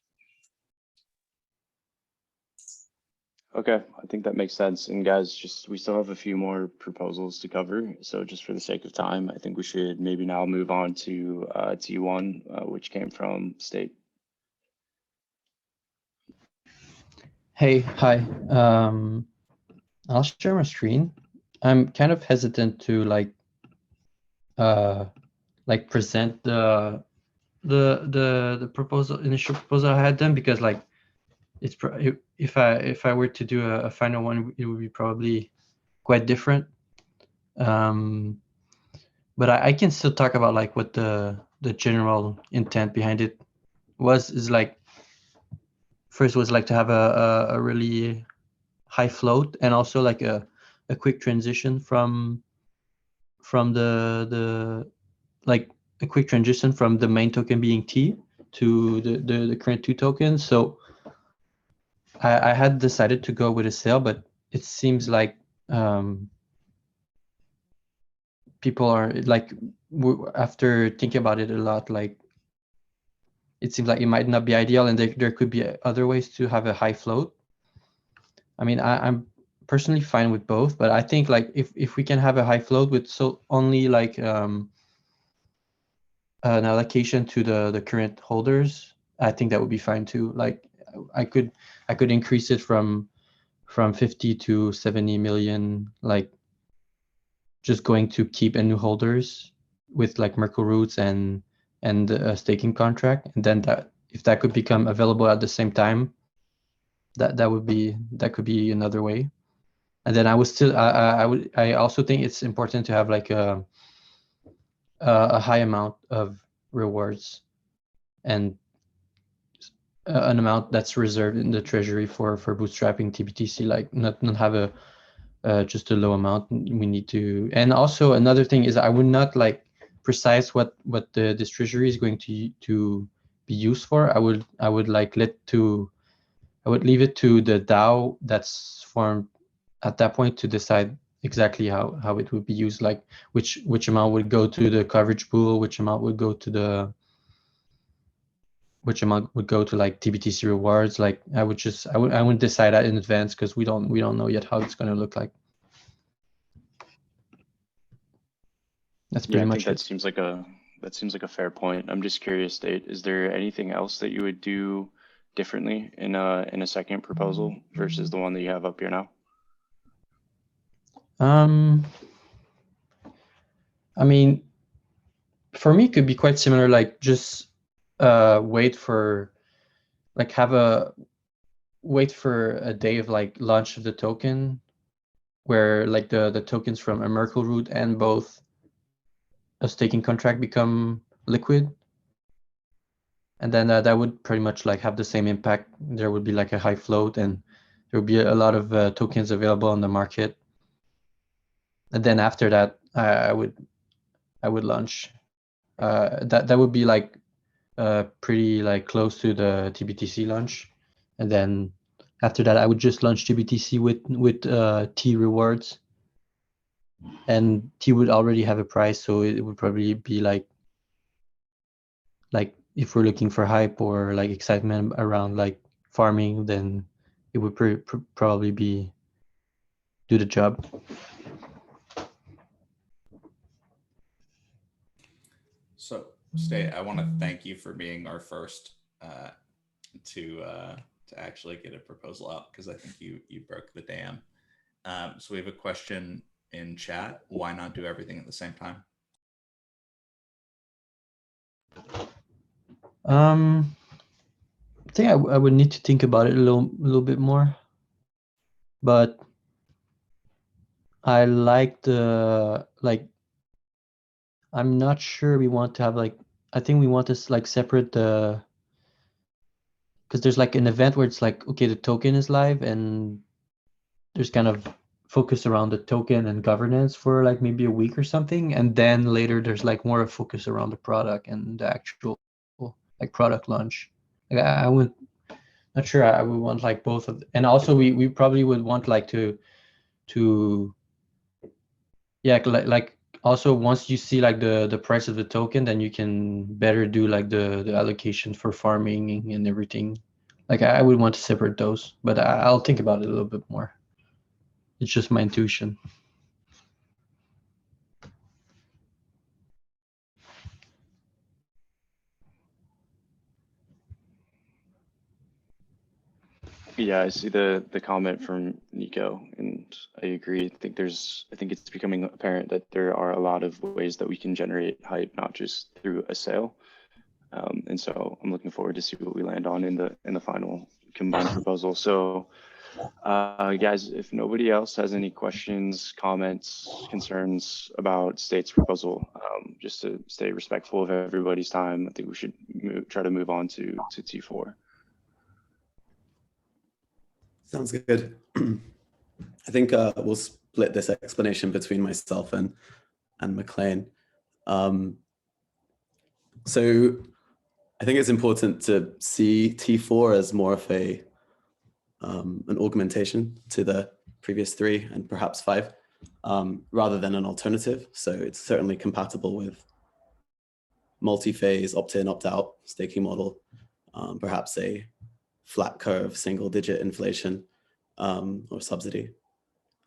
S1: Okay, I think that makes sense. And guys, we still have a few more proposals to cover. So just for the sake of time, I think we should maybe now move on to T1, which came from State.
S9: Hey, hi. I'll share my screen. I'm kind of hesitant to like present the proposal, initial proposal I had done, because like it's if I were to do a final one, it would be probably quite different. But I can still talk about like what the general intent behind it is like. First was like to have a really high float, and also like a quick transition from the like a quick transition from the main token being T to the current two tokens. So I had decided to go with a sale, but it seems like people are like, after thinking about it a lot, like it seems like it might not be ideal, and there could be other ways to have a high float. I mean, I'm personally fine with both, but I think like if we can have a high float with only like an allocation to the current holders, I think that would be fine too. Like I could increase it from 50 to 70 million, like just going to keep and new holders with like Merkle roots and a staking contract, and then that if that could become available at the same time, that could be another way. And then I also think it's important to have like a high amount of rewards and an amount that's reserved in the treasury for bootstrapping TBTC, like not have a just a low amount. We need to, and also another thing is I would not like precise what this treasury is going to be used for. I would like I would leave it to the DAO that's formed at that point to decide exactly how it would be used, like which amount would go to the coverage pool, which amount would go to like TBTC rewards. Like I wouldn't decide that in advance because we don't know yet how it's going to look like. That's pretty much
S1: that seems like a fair point. I'm just curious, State, is there anything else that you would do differently in a second proposal versus the one that you have up here now?
S9: I mean, for me, it could be quite similar. Like just wait for a day of like launch of the token, where like the tokens from a Merkle root and both a staking contract become liquid, and then that would pretty much like have the same impact. There would be like a high float, and there would be a lot of tokens available on the market. And then after that, I would launch. That would be like pretty like close to the TBTC launch, and then after that, I would just launch TBTC with T rewards, and T would already have a price, so it would probably be like if we're looking for hype or like excitement around like farming, then it would probably do the job.
S4: So, Stay, I want to thank you for being our first to actually get a proposal out, because I think you broke the dam. So we have a question in chat. Why not do everything at the same time?
S9: I think I would need to think about it a little bit more, but I like I'm not sure we want to have like, I think we want to like separate because there's like an event where it's like, okay, the token is live and there's kind of focus around the token and governance for like maybe a week or something, and then later there's like more of focus around the product and the actual like product launch. Like I would not sure I would want like both of, and also we probably would want like to yeah, like also once you see like the price of the token, then you can better do like the allocation for farming and everything. Like I would want to separate those, but I'll think about it a little bit more. It's just my intuition.
S1: Yeah, I see the comment from Nico, and I agree. I think it's becoming apparent that there are a lot of ways that we can generate hype, not just through a sale. And so I'm looking forward to see what we land on in the final combined proposal. So guys, if nobody else has any questions, comments, concerns about State's proposal, just to stay respectful of everybody's time, I think we should try to move on to T4.
S10: Sounds good. I think we'll split this explanation between myself and McLean. So I think it's important to see T4 as more of an augmentation to the previous 3 and perhaps 5, rather than an alternative. So it's certainly compatible with multi-phase opt-in, opt-out staking model, perhaps a flat curve, single-digit inflation or subsidy.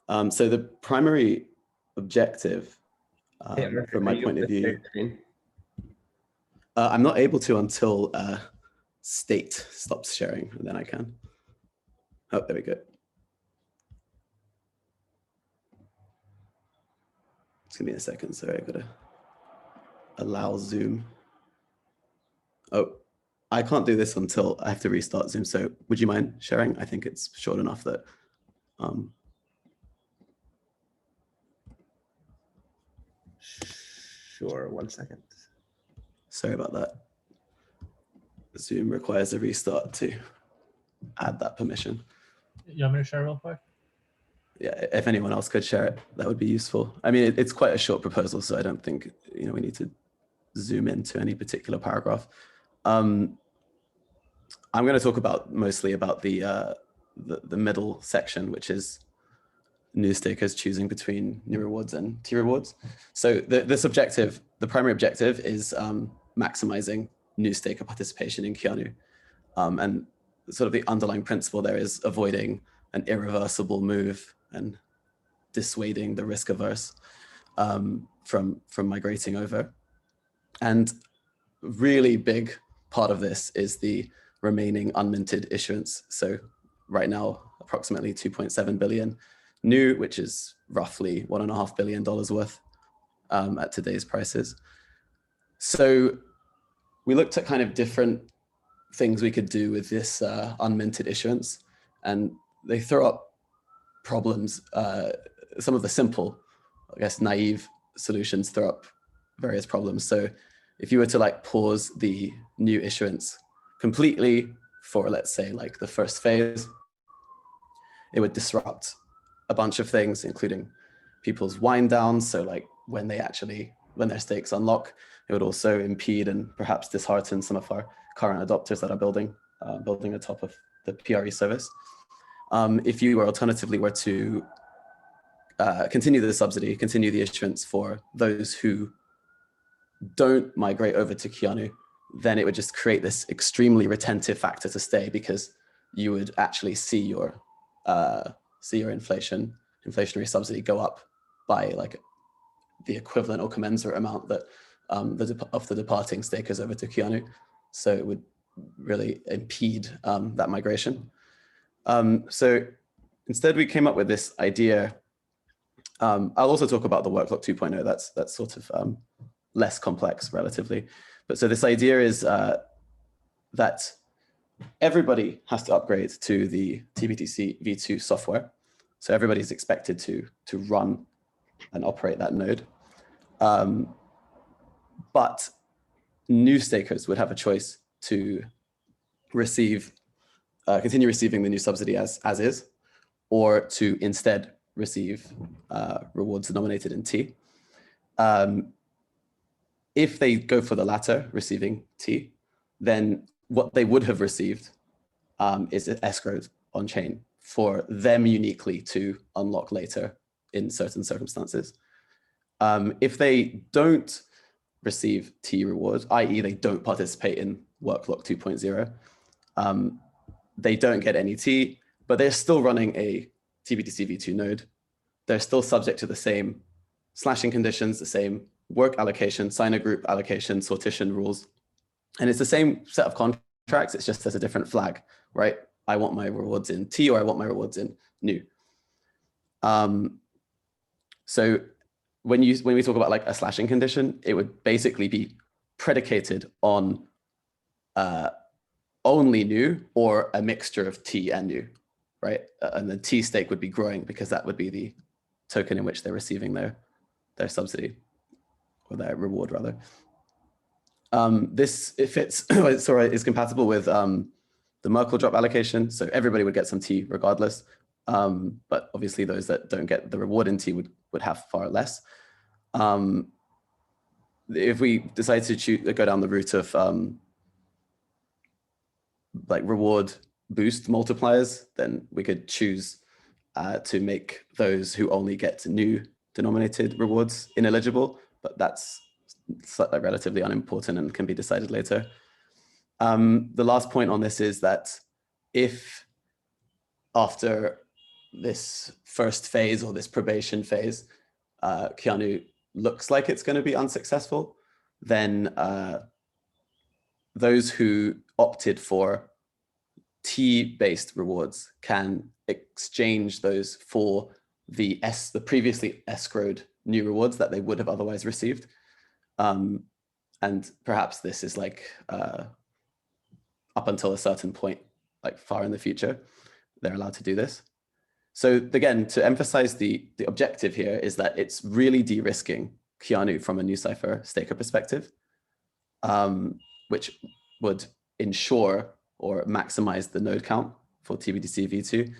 S10: So the primary objective, from my point of view, I'm not able to until state stops sharing, and then I can. Oh, there we go. Just give me a second. Sorry, I gotta allow Zoom. Oh, I can't do this until I have to restart Zoom. So would you mind sharing? I think it's short enough that.
S2: Sure, 1 second.
S10: Sorry about that. Zoom requires a restart to add that permission.
S8: You want me to share real quick?
S10: Yeah, if anyone else could share it, that would be useful. I mean, it's quite a short proposal, so I don't think we need to zoom into any particular paragraph. I'm going to talk about mostly about the middle section, which is new stakers choosing between new rewards and T rewards. So the primary objective is maximizing new staker participation in Keanu. And sort of the underlying principle there is avoiding an irreversible move and dissuading the risk averse from migrating over. And really big part of this is the remaining unminted issuance. So right now, approximately 2.7 billion new, which is roughly $1.5 billion worth at today's prices. So we looked at kind of different things we could do with this unminted issuance, and they throw up problems. Some of the simple, I guess, naive solutions throw up various problems. So if you were to like pause the new issuance completely for, let's say, like the first phase, it would disrupt a bunch of things, including people's wind downs. So like when their stakes unlock, it would also impede and perhaps dishearten some of our current adopters that are building atop of the PRE service. If you alternatively were to continue the subsidy, continue the issuance for those who don't migrate over to Keanu, then it would just create this extremely retentive factor to stay, because you would actually see your inflationary subsidy go up by like the equivalent or commensurate amount that of the departing stakers over to Keanu. So it would really impede that migration. So instead we came up with this idea. I'll also talk about the Worklock 2.0. That's sort of less complex relatively. But so this idea is that everybody has to upgrade to the TBTC v2 software. So everybody's expected to run and operate that node. But new stakers would have a choice to continue receiving the new subsidy as is, or to instead receive rewards denominated in T. If they go for the latter, receiving T, then what they would have received is escrowed on chain for them uniquely to unlock later in certain circumstances. If they don't receive T rewards, i.e. they don't participate in Worklock 2.0, they don't get any T, but they're still running a TBTC v2 node. They're still subject to the same slashing conditions, the same work allocation, signer group allocation, sortition rules. And it's the same set of contracts, it's just as a different flag, right? I want my rewards in T, or I want my rewards in new. So when we talk about like a slashing condition, it would basically be predicated on only new or a mixture of T and new, right? And the T stake would be growing because that would be the token in which they're receiving their subsidy, or their reward rather. This is compatible with the Merkle drop allocation. So everybody would get some T regardless. But obviously those that don't get the reward in T would have far less. If we decide to go down the route of like reward boost multipliers, then we could choose to make those who only get new denominated rewards ineligible, but that's relatively unimportant and can be decided later. The last point on this is that if after this first phase or this probation phase, Keanu looks like it's going to be unsuccessful, then those who opted for T-based rewards can exchange those for the previously escrowed new rewards that they would have otherwise received. And perhaps this is like up until a certain point, like far in the future, they're allowed to do this. So again, to emphasize the objective here is that it's really de-risking Keanu from a NuCypher staker perspective, which would ensure or maximize the node count for TBDC v2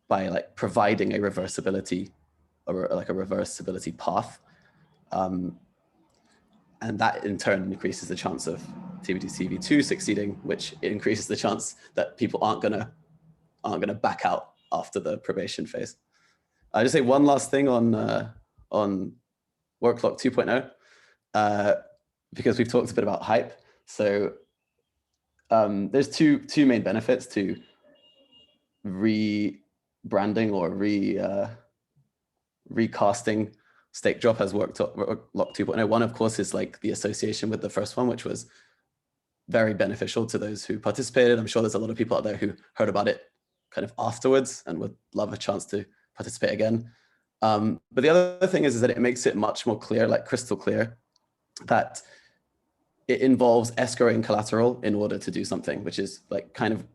S10: by like providing a reversibility or like a reversibility path. And that in turn increases the chance of TBDC v2 succeeding, which increases the chance that people aren't gonna back out after the probation phase. I'll just say one last thing on Worklock 2.0, because we've talked a bit about hype. So there's two main benefits to rebranding or recasting stake drop as Worklock 2.0. One, of course, is like the association with the first one, which was very beneficial to those who participated. I'm sure there's a lot of people out there who heard about it kind of afterwards and would love a chance to participate again. But the other thing is that it makes it much more clear, like crystal clear, that it involves escrowing collateral in order to do something, which is like kind of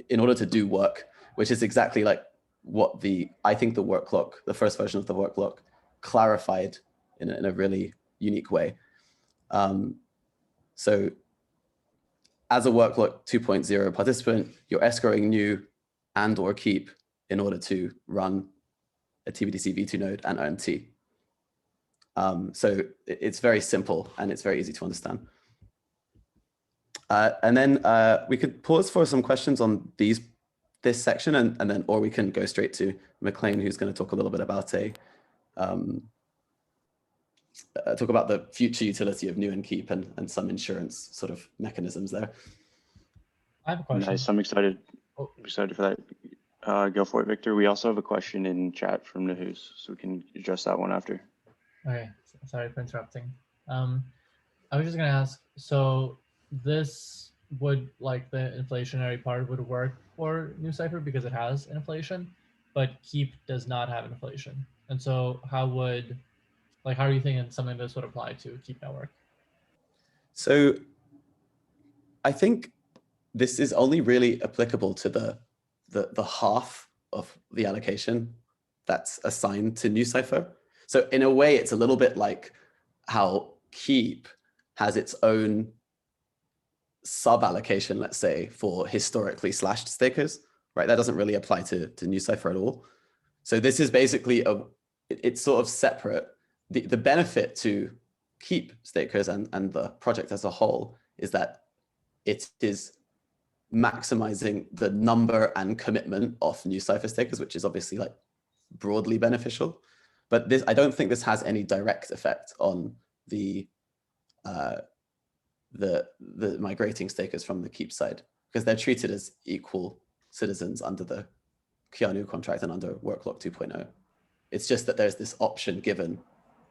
S10: in order to do work, which is exactly like what I think the Worklock, the first version of the Worklock, clarified in a really unique way. So as a Worklock 2.0 participant, you're escrowing new and or keep in order to run a TBDC v2 node and earn T. So it's very simple and it's very easy to understand. And then we could pause for some questions on this section and then, or we can go straight to McLean, who's going to talk a little bit about talk about the future utility of new and keep and some insurance sort of mechanisms there.
S8: I have a question.
S1: Nice, I'm excited. I'm excited for that. Go for it, Victor. We also have a question in chat from Nahus, so we can address that one after.
S8: Okay, sorry for interrupting. I was just gonna ask, so this would, like the inflationary part would work for NuCypher because it has inflation, but Keep does not have inflation. And so how are you thinking something this would apply to Keep Network?
S10: So I think this is only really applicable to the half of the allocation that's assigned to NuCypher. So in a way, it's a little bit like how Keep has its own sub-allocation, let's say, for historically slashed stakers, right? That doesn't really apply to NuCypher at all. So this is basically it's sort of separate. The benefit to Keep stakers and the project as a whole is that it is maximizing the number and commitment of NuCypher stakers, which is obviously like broadly beneficial. But I don't think this has any direct effect on the migrating stakers from the Keep side, because they're treated as equal citizens under the Keanu contract and under Worklock 2.0. It's just that there's this option given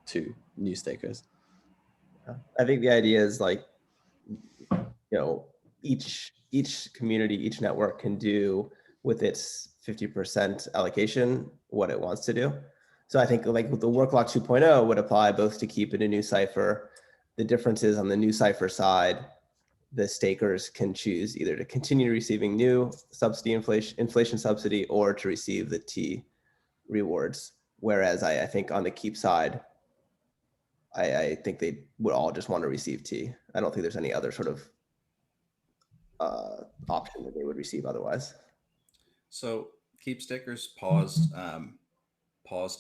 S10: to new stakers.
S2: I think the idea is like, each community, each network can do with its 50% allocation what it wants to do. So I think like with the Worklock 2.0 would apply both to Keep and a NuCypher. The difference is on the NuCypher side, the stakers can choose either to continue receiving new subsidy inflation subsidy or to receive the T rewards. Whereas I think on the Keep side, I think they would all just want to receive T. I don't think there's any other sort of option that they would receive otherwise.
S4: So Keep stakers paused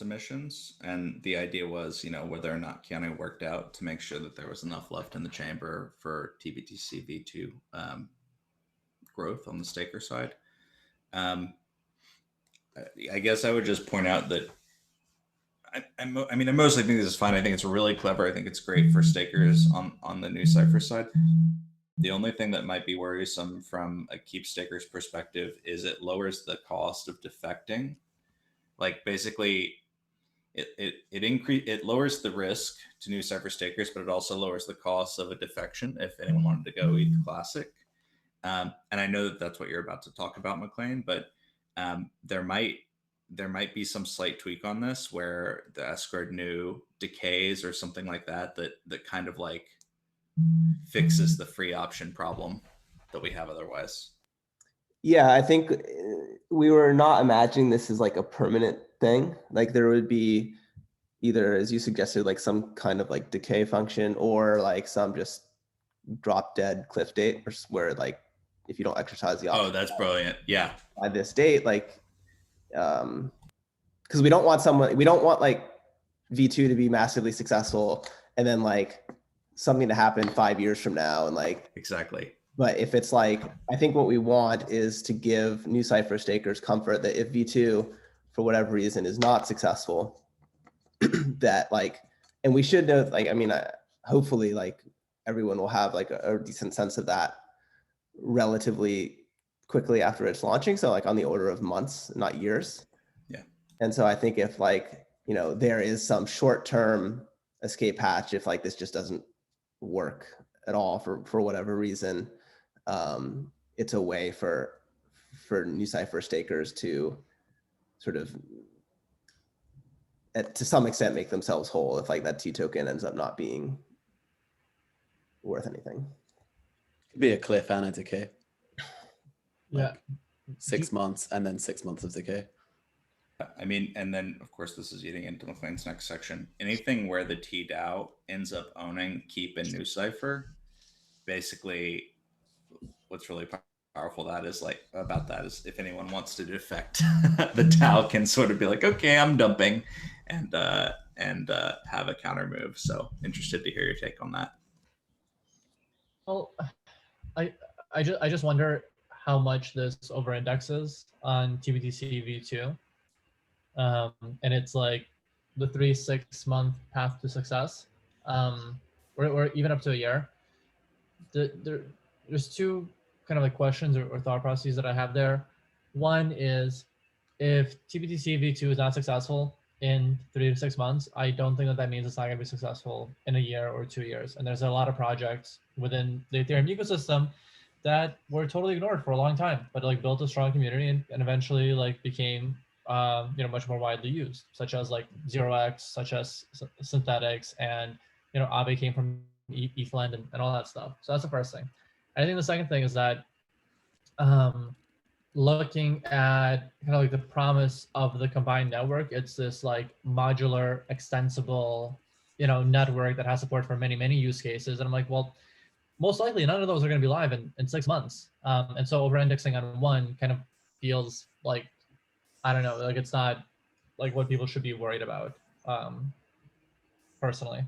S4: emissions, and the idea was, whether or not Keanu worked out to make sure that there was enough left in the chamber for TBTC v2 growth on the staker side. I guess I would just point out that I mostly think this is fine. I think it's really clever. I think it's great for stakers on the NuCypher side. The only thing that might be worrisome from a Keep staker's perspective is it lowers the cost of defecting. Like basically, it lowers the risk to new cipher stakers, but it also lowers the cost of a defection if anyone wanted to go ETH Classic. And I know that that's what you're about to talk about, McLean, but there might be some slight tweak on this where the escrowed new decays or something like that kind of like fixes the free option problem that we have otherwise.
S2: Yeah, I think we were not imagining this as like a permanent thing. Like there would be either, as you suggested, like some kind of like decay function or like some just drop dead cliff date where like if you don't exercise the option.
S4: Oh, that's brilliant. Yeah.
S2: By this date, like, because we don't want like V2 to be massively successful and then like something to happen 5 years from now and like.
S4: Exactly.
S2: But if it's like, I think what we want is to give new cipher stakers comfort that if V2 for whatever reason is not successful, that like, and we should know, like, I mean, hopefully like everyone will have like a decent sense of that relatively quickly after it's launching. So like on the order of months, not years.
S4: Yeah.
S2: And so I think if like, you know, there is some short-term escape hatch, if like this just doesn't work at all for whatever reason, it's a way for new cipher stakers to sort of to some extent make themselves whole if like that T token ends up not being worth anything.
S10: Could be a cliff and a decay.
S8: Yeah.
S10: 6 months and then 6 months of decay.
S4: I mean, and then of course this is eating into McLean's next section. Anything where the TDAO ends up owning Keep and New Cipher, basically what's really powerful about that is if anyone wants to defect, the DAO can sort of be like, okay, I'm dumping and have a counter move. So interested to hear your take on that.
S8: Well, I just wonder how much this over indexes on TBTC V2. And it's like the 3-6 month path to success, or even up to a year. There's two kind of like questions or thought processes that I have there. One is if TBTC V2 is not successful in 3 to 6 months, I don't think that means it's not going to be successful in a year or 2 years. And there's a lot of projects within the Ethereum ecosystem that were totally ignored for a long time, but like built a strong community and eventually like became much more widely used, such as like 0x, such as synthetics, and Aave came from ETHLend and all that stuff. So that's the first thing. I think the second thing is that looking at kind of like the promise of the combined network, it's this like modular, extensible, network that has support for many, many use cases. And I'm like, well, most likely none of those are going to be live in 6 months. And so over indexing on one kind of feels like, I don't know, like it's not like what people should be worried about, personally.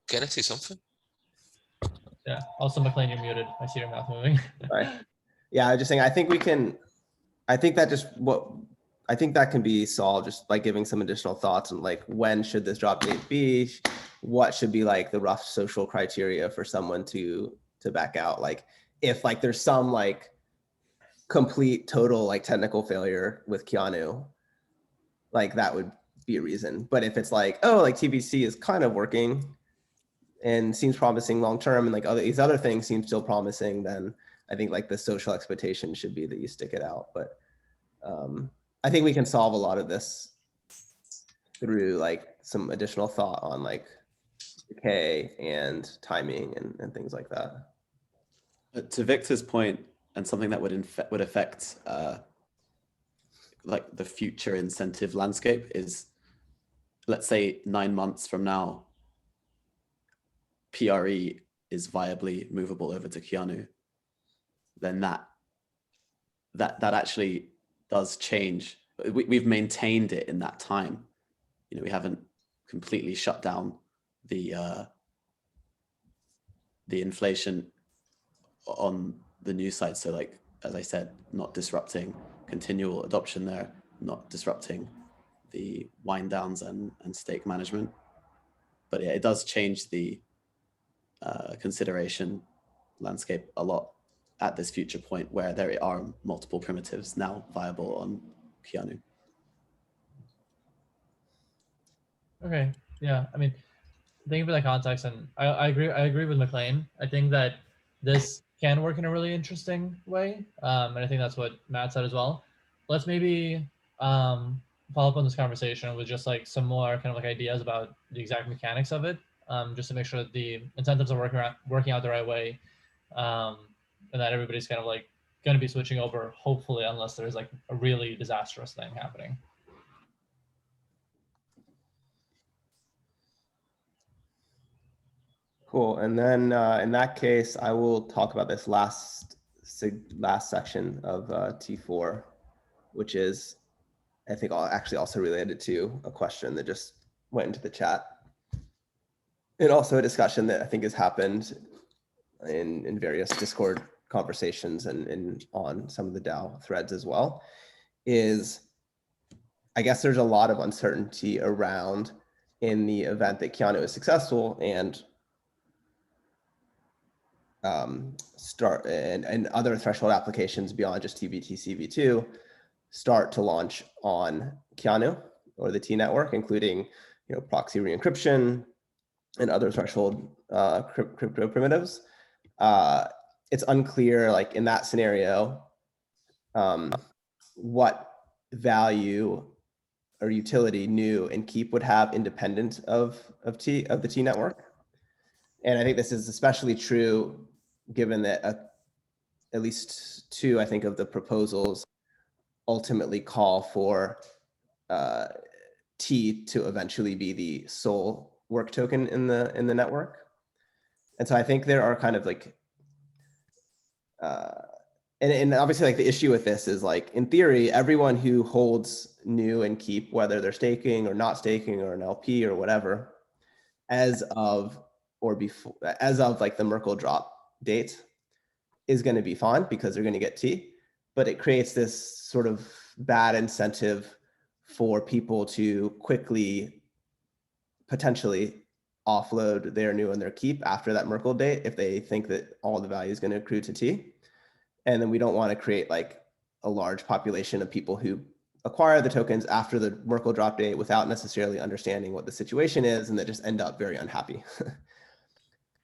S6: Can I say something?
S8: Yeah. Also, McLean, you're muted. I see your mouth moving.
S2: Right. Yeah, I was just saying, I think that can be solved just by giving some additional thoughts on like, when should this drop date be? What should be like the rough social criteria for someone to back out? Like if like there's some like complete total like technical failure with Keanu, like that would be a reason. But if it's like, oh, like TBC is kind of working and seems promising long-term and like these other things seem still promising, then I think like the social expectation should be that you stick it out. But I think we can solve a lot of this through like some additional thought on like decay and timing and things like that.
S10: To Victor's point, and something that would affect like the future incentive landscape is, let's say 9 months from now, PRE is viably movable over to Keanu, then that actually does change. We've maintained it in that time. We haven't completely shut down the inflation on the new side. So like, as I said, not disrupting continual adoption there, not disrupting the wind downs and stake management. But yeah, it does change the consideration landscape a lot. at this future point where there are multiple primitives now viable on Keanu.
S8: Okay. Yeah. I mean, thank you for that context, and I agree. I agree with McLean. I think that this can work in a really interesting way, and I think that's what Matt said as well. Let's maybe follow up on this conversation with just like some more kind of like ideas about the exact mechanics of it, just to make sure that the incentives are working out the right way, and that everybody's kind of like going to be switching over, hopefully, unless there's like a really disastrous thing happening.
S2: Cool. And then in that case, I will talk about this last section of T4, which is, I think, actually also related to a question that just went into the chat. And also a discussion that I think has happened in various Discord conversations and on some of the DAO threads as well, is I guess there's a lot of uncertainty around in the event that Keanu is successful and start and other threshold applications beyond just TBTC v2 start to launch on Keanu or the T network, including proxy re-encryption and other threshold crypto primitives. It's unclear, like in that scenario, what value or utility new and keep would have independent of the T network. And I think this is especially true given that at least two, I think, of the proposals ultimately call for T to eventually be the sole work token in the network. And so I think there are kind of like, and obviously like the issue with this is like, in theory, everyone who holds new and keep, whether they're staking or not staking or an LP or whatever, as of like the Merkle drop date is going to be fine because they're going to get T, but it creates this sort of bad incentive for people to quickly potentially offload their new and their keep after that Merkle date if they think that all the value is going to accrue to T. And then we don't want to create like a large population of people who acquire the tokens after the Merkle drop date without necessarily understanding what the situation is and that just end up very unhappy.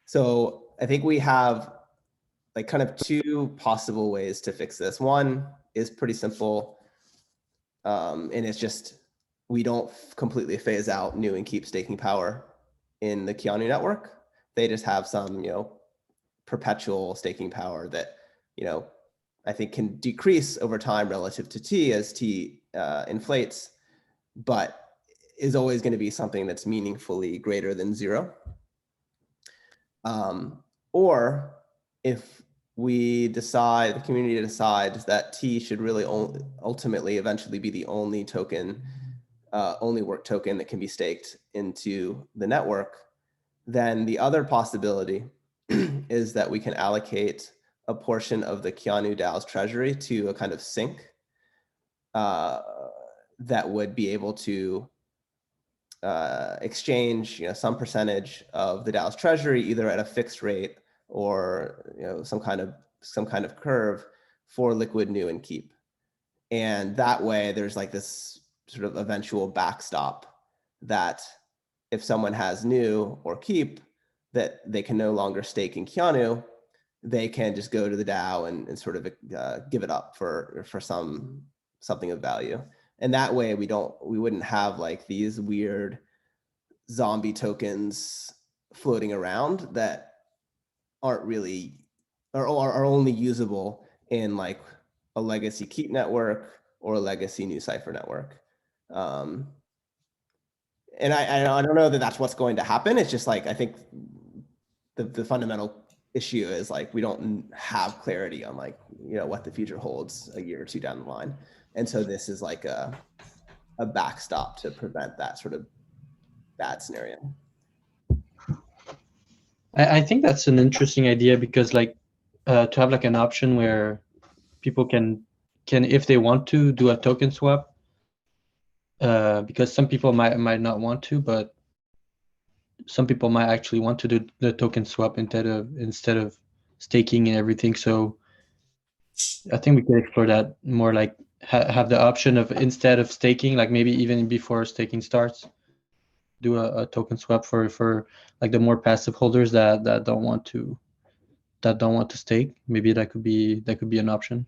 S2: So I think we have like kind of two possible ways to fix this. One is pretty simple, and it's just we don't completely phase out new and keep staking power in the Keanu network. They just have some, perpetual staking power that, I think can decrease over time relative to T as T inflates, but is always going to be something that's meaningfully greater than 0. Or if we decide, the community decides that T should really ultimately eventually be the only token, only work token that can be staked into the network, then the other possibility is that we can allocate a portion of the Keanu DAO's treasury to a kind of sink that would be able to exchange some percentage of the DAO's treasury either at a fixed rate or some kind of curve for liquid new and keep. And that way there's like this sort of eventual backstop that if someone has new or keep that they can no longer stake in Keanu, they can just go to the DAO and sort of give it up for something of value. And that way we wouldn't have like these weird zombie tokens floating around that aren't really, or are only usable in like a legacy keep network or a legacy new cipher network. And I don't know that that's what's going to happen. It's just like, I think the fundamental issue is like, we don't have clarity on like, what the future holds a year or two down the line. And so this is like a backstop to prevent that sort of bad scenario.
S9: I think that's an interesting idea because like to have like an option where people can if they want to do a token swap, because some people might not want to, but some people might actually want to do the token swap instead of staking and everything. So I think we could explore that more, like have the option of, instead of staking, like maybe even before staking starts, do a token swap for like the more passive holders that don't want to stake. Maybe that could be an option.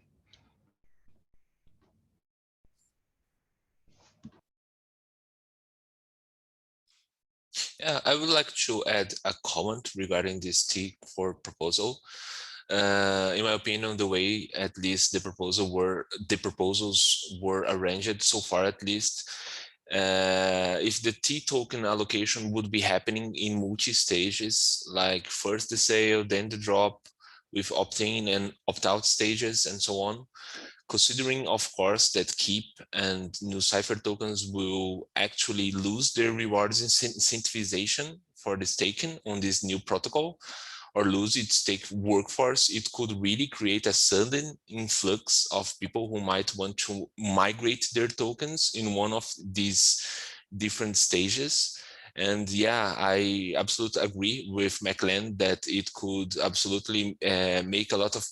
S6: Yeah, I would like to add a comment regarding this T4 proposal. In my opinion, the way at least the proposals were arranged so far, at least, if the T token allocation would be happening in multi-stages, like first the sale, then the drop, with opt-in and opt-out stages and so on, considering of course that Keep and new Cypher tokens will actually lose their rewards incentivization for the staking on this new protocol, or lose its stake workforce, it could really create a sudden influx of people who might want to migrate their tokens in one of these different stages. And yeah, I absolutely agree with McLean that it could absolutely make a lot of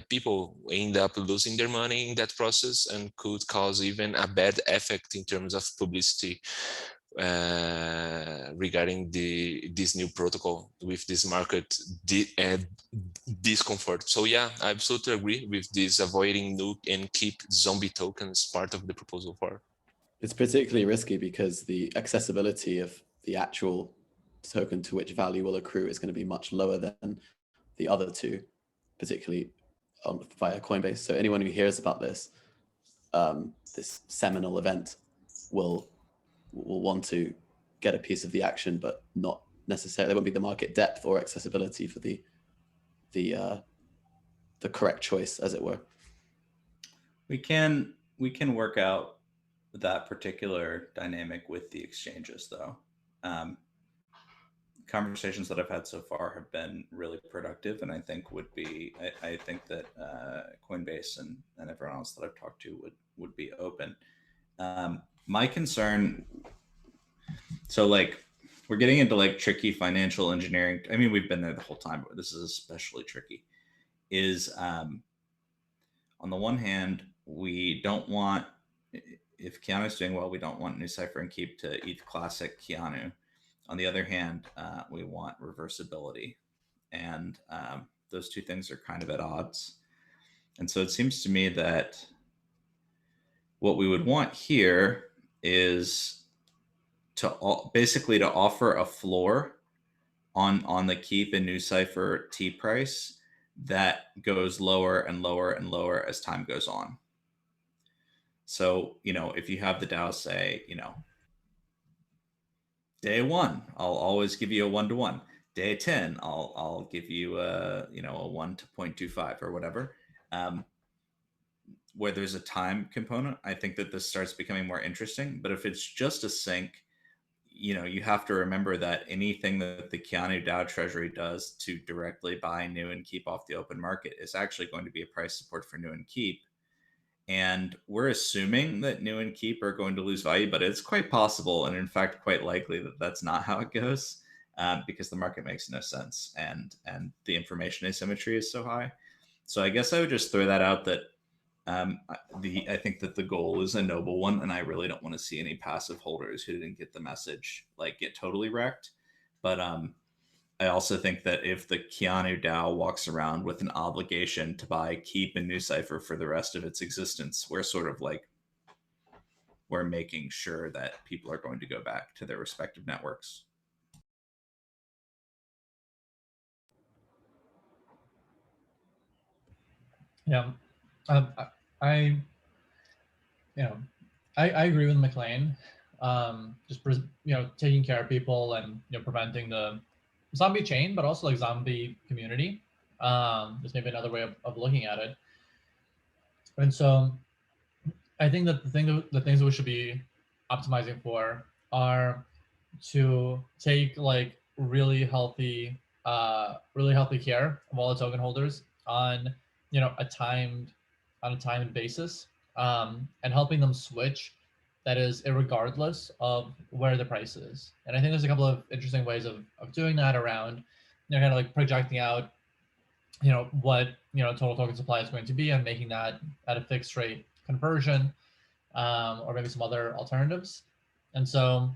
S6: people end up losing their money in that process, and could cause even a bad effect in terms of publicity regarding this new protocol with this market discomfort. So yeah, I absolutely agree with this avoiding nuke and keep zombie tokens part of the proposal for.
S10: It's particularly risky because the accessibility of the actual token to which value will accrue is going to be much lower than the other two, particularly via Coinbase. So anyone who hears about this, this seminal event will want to get a piece of the action, but not necessarily, there won't be the market depth or accessibility for the correct choice, as it were.
S4: We can work out that particular dynamic with the exchanges, though. Conversations that I've had so far have been really productive, and I think I think that Coinbase and everyone else that I've talked to would be open. My concern, so like we're getting into like tricky financial engineering. I mean, we've been there the whole time, but this is especially tricky. Is on the one hand, we don't want, if Keanu's doing well, we don't want new Cypher and Keep to ETH Classic Keanu. On the other hand, we want reversibility, and those two things are kind of at odds. And so it seems to me that what we would want here is basically to offer a floor on the Keep and new Cypher T price that goes lower and lower and lower as time goes on. So, if you have the DAO say, day 1, I'll always give you a 1-to-1. Day 10, I'll give you a 1 to 0.25 or whatever. Where there's a time component, I think that this starts becoming more interesting. But if it's just a sync, you have to remember that anything that the Keanu DAO Treasury does to directly buy new and Keep off the open market is actually going to be a price support for new and Keep. And we're assuming that new and Keep are going to lose value, but it's quite possible, and in fact, quite likely that that's not how it goes, because the market makes no sense, and the information asymmetry is so high. So I guess I would just throw that out, that I think that the goal is a noble one, and I really don't want to see any passive holders who didn't get the message get totally wrecked. But I also think that if the Keanu DAO walks around with an obligation to buy Keep and new Cypher for the rest of its existence, we're sort of we're making sure that people are going to go back to their respective networks.
S8: Yeah, I agree with McLean. Just taking care of people and preventing the zombie chain, but also like zombie community. Just maybe another way of looking at it. And so I think that the things that we should be optimizing for are to take like really healthy care of all the token holders on a timed basis, and helping them switch, that is irregardless of where the price is. And I think there's a couple of interesting ways of doing that around kind of like projecting out what total token supply is going to be, and making that at a fixed rate conversion, or maybe some other alternatives. And so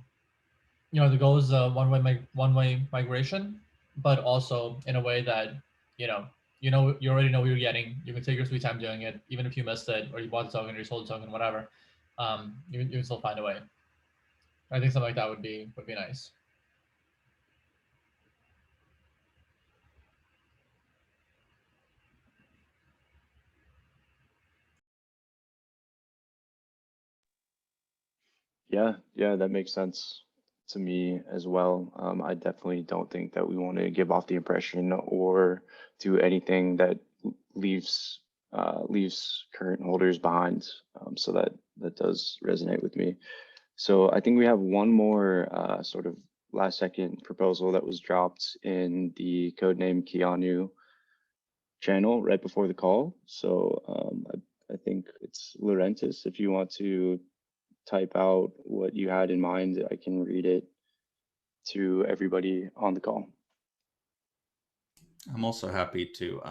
S8: the goal is a one-way migration, but also in a way that you already know what you're getting. You can take your sweet time doing it, even if you missed it, or you bought the token, or you sold the token, whatever. You can still find a way. I think something like that would be nice.
S1: Yeah, that makes sense to me as well. I definitely don't think that we want to give off the impression or do anything that leaves current holders behind. So that does resonate with me. So I think we have one more sort of last second proposal that was dropped in the codename Keanu channel right before the call. So I think it's Laurentius. If you want to type out what you had in mind, I can read it to everybody on the call.
S4: I'm also happy to,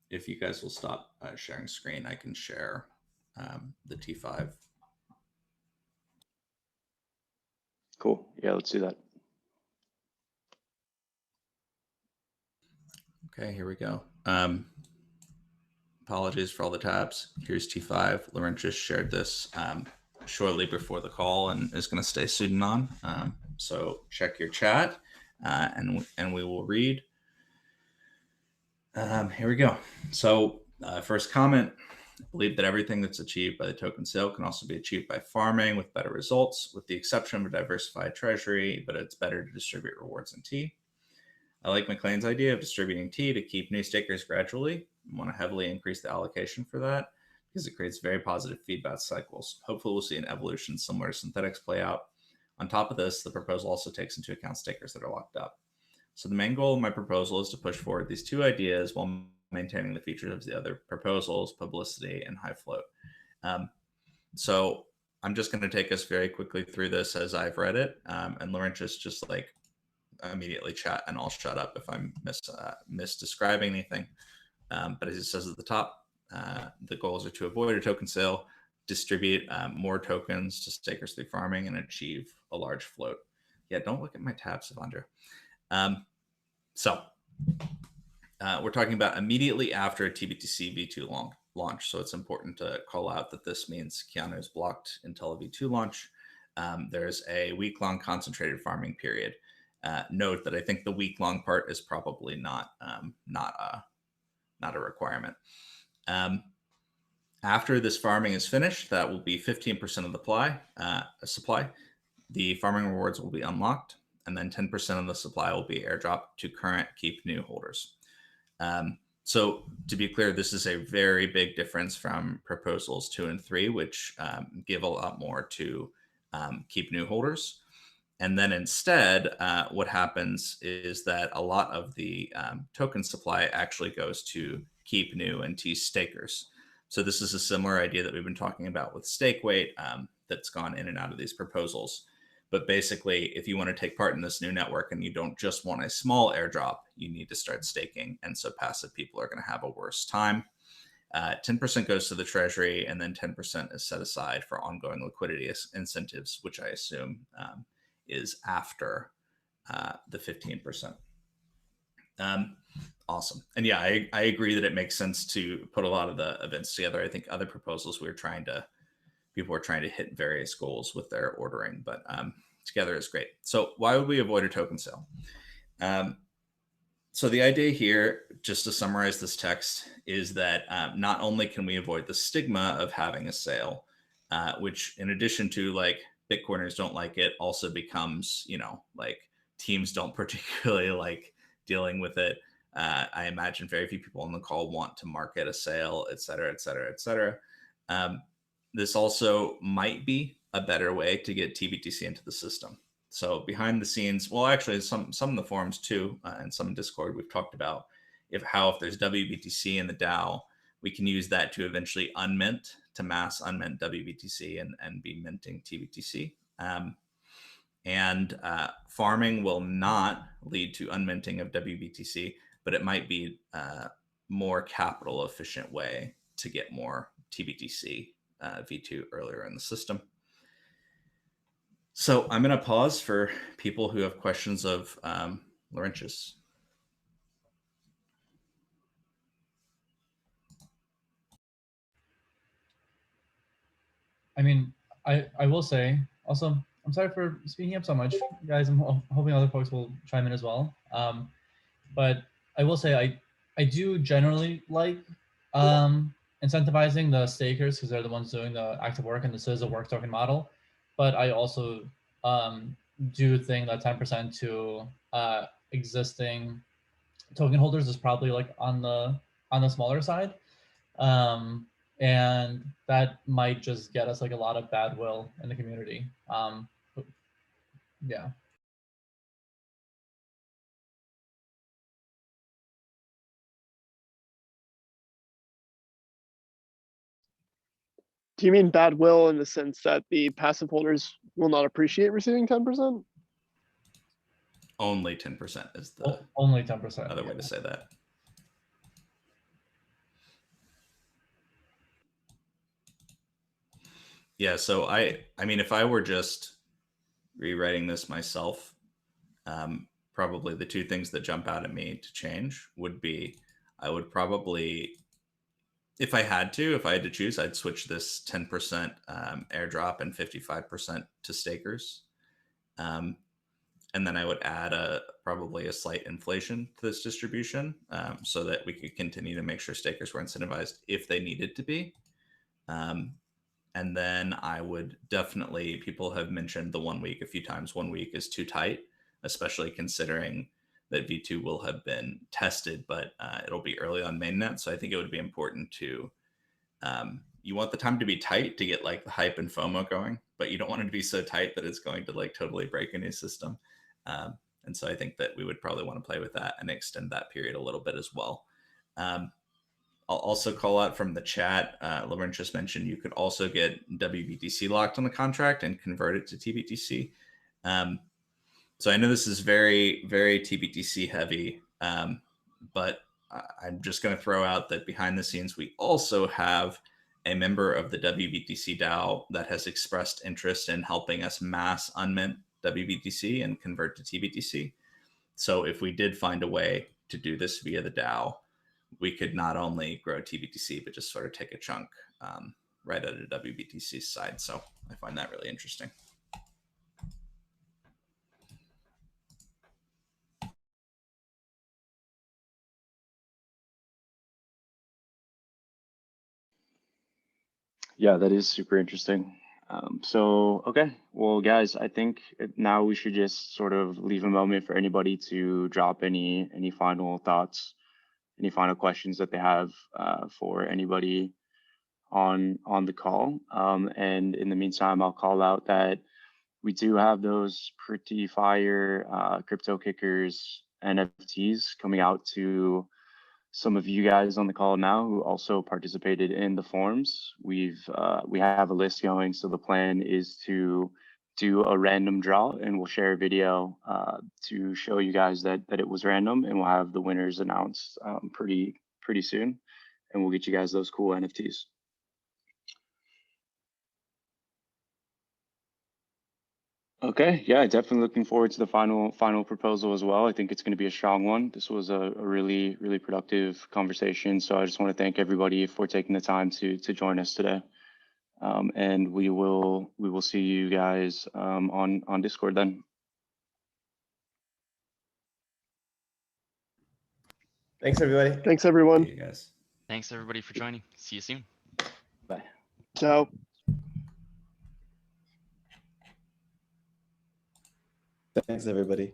S4: if you guys will stop sharing screen, I can share the T5.
S1: Cool. Yeah, let's do that.
S4: Okay, here we go. Apologies for all the tabs. Here's T5. Laurentius shared this shortly before the call and is going to stay student on. So check your chat and we will read. Here we go. So first comment, I believe that everything that's achieved by the token sale can also be achieved by farming with better results, with the exception of a diversified treasury, but it's better to distribute rewards in T. I like McLean's idea of distributing T to keep new stakers gradually. I want to heavily increase the allocation for that because it creates very positive feedback cycles. Hopefully we'll see an evolution similar to synthetics play out. On top of this, the proposal also takes into account stakers that are locked up. So the main goal of my proposal is to push forward these two ideas while maintaining the features of the other proposals, publicity, and high float. So I'm just going to take us very quickly through this as I've read it. And Laurentius just like immediately chat and I'll shut up if I'm misdescribing anything. But as it says at the top, the goals are to avoid a token sale, distribute more tokens to stakers through farming, and achieve a large float. Yeah, don't look at my tabs, Albondro. So we're talking about immediately after a TBTC V2 launch. So it's important to call out that this means Keanu is blocked until a V2 launch. There's a week-long concentrated farming period. Note that I think the week-long part is probably not a requirement. After this farming is finished, that will be 15% of the supply. The farming rewards will be unlocked, and then 10% of the supply will be airdropped to current keep new holders. So to be clear, this is a very big difference from proposals 2 and 3, which give a lot more to keep new holders. And then instead, what happens is that a lot of the token supply actually goes to keep new and T stakers. So this is a similar idea that we've been talking about with stake weight that's gone in and out of these proposals. But basically, if you want to take part in this new network and you don't just want a small airdrop, you need to start staking. And so passive people are going to have a worse time. 10% goes to the treasury, and then 10% is set aside for ongoing liquidity incentives, which I assume is after the 15%. Awesome. And yeah, I agree that it makes sense to put a lot of the events together. I think other proposals people were trying to hit various goals with their ordering, but together is great. So why would we avoid a token sale? So the idea here, just to summarize this text, is that not only can we avoid the stigma of having a sale, which in addition to like Bitcoiners don't like it, also becomes, like teams don't particularly like dealing with it. I imagine very few people on the call want to market a sale, et cetera, et cetera, et cetera. This also might be a better way to get TBTC into the system. So behind the scenes, well, actually some of the forums too, and some in Discord, we've talked about if there's WBTC in the DAO, we can use that to eventually unmint, to mass unmint WBTC and be minting TBTC. And farming will not lead to unminting of WBTC, but it might be a more capital efficient way to get more TBTC V2 earlier in the system. So I'm going to pause for people who have questions of Laurentius.
S8: I mean, I will say also, I'm sorry for speaking up so much, guys. I'm hoping other folks will chime in as well. But I will say I do generally like incentivizing the stakers because they're the ones doing the active work, and this is a work token model. But I also do think that 10% to existing token holders is probably like on the smaller side. And that might just get us like a lot of bad will in the community. Yeah.
S5: Do you mean bad will in the sense that the passive holders will not appreciate receiving 10%?
S4: Only 10% is the
S8: only 10%.
S4: other way to say that. Yeah, so I mean, if I were just rewriting this myself, probably the two things that jump out at me to change would be, I would probably, if I had to choose, I'd switch this 10% airdrop and 55% to stakers. And then I would add probably a slight inflation to this distribution so that we could continue to make sure stakers were incentivized if they needed to be. And then I would definitely, people have mentioned the 1 week a few times. 1 week is too tight, especially considering that V2 will have been tested, but it'll be early on mainnet. So I think it would be important to, you want the time to be tight to get like the hype and FOMO going, but you don't want it to be so tight that it's going to like totally break a new system. And so I think that we would probably want to play with that and extend that period a little bit as well. I'll also call out from the chat, Laurentius mentioned you could also get WBTC locked on the contract and convert it to TBTC. So I know this is very, very TBTC heavy, but I'm just going to throw out that behind the scenes, we also have a member of the WBTC DAO that has expressed interest in helping us mass unmint WBTC and convert to TBTC. So if we did find a way to do this via the DAO, we could not only grow TBTC, but just sort of take a chunk right at a WBTC side. So I find that really interesting.
S1: Yeah, that is super interesting. So, okay, well, guys, I think now we should just sort of leave a moment for anybody to drop any final thoughts, any final questions that they have for anybody on the call. And in the meantime, I'll call out that we do have those pretty fire crypto kickers NFTs coming out to some of you guys on the call now who also participated in the forums. We have a list going, so the plan is to do a random draw, and we'll share a video to show you guys that it was random, and we'll have the winners announced pretty soon, and we'll get you guys those cool NFTs. Okay, yeah, definitely looking forward to the final proposal as well. I think it's going to be a strong one. This was a really productive conversation. So I just want to thank everybody for taking the time to join us today. And we will see you guys on Discord then.
S2: Thanks, everybody.
S5: Thanks, everyone.
S4: See you guys.
S11: Thanks everybody for joining. See you soon.
S1: Bye.
S5: Ciao.
S10: Thanks, everybody.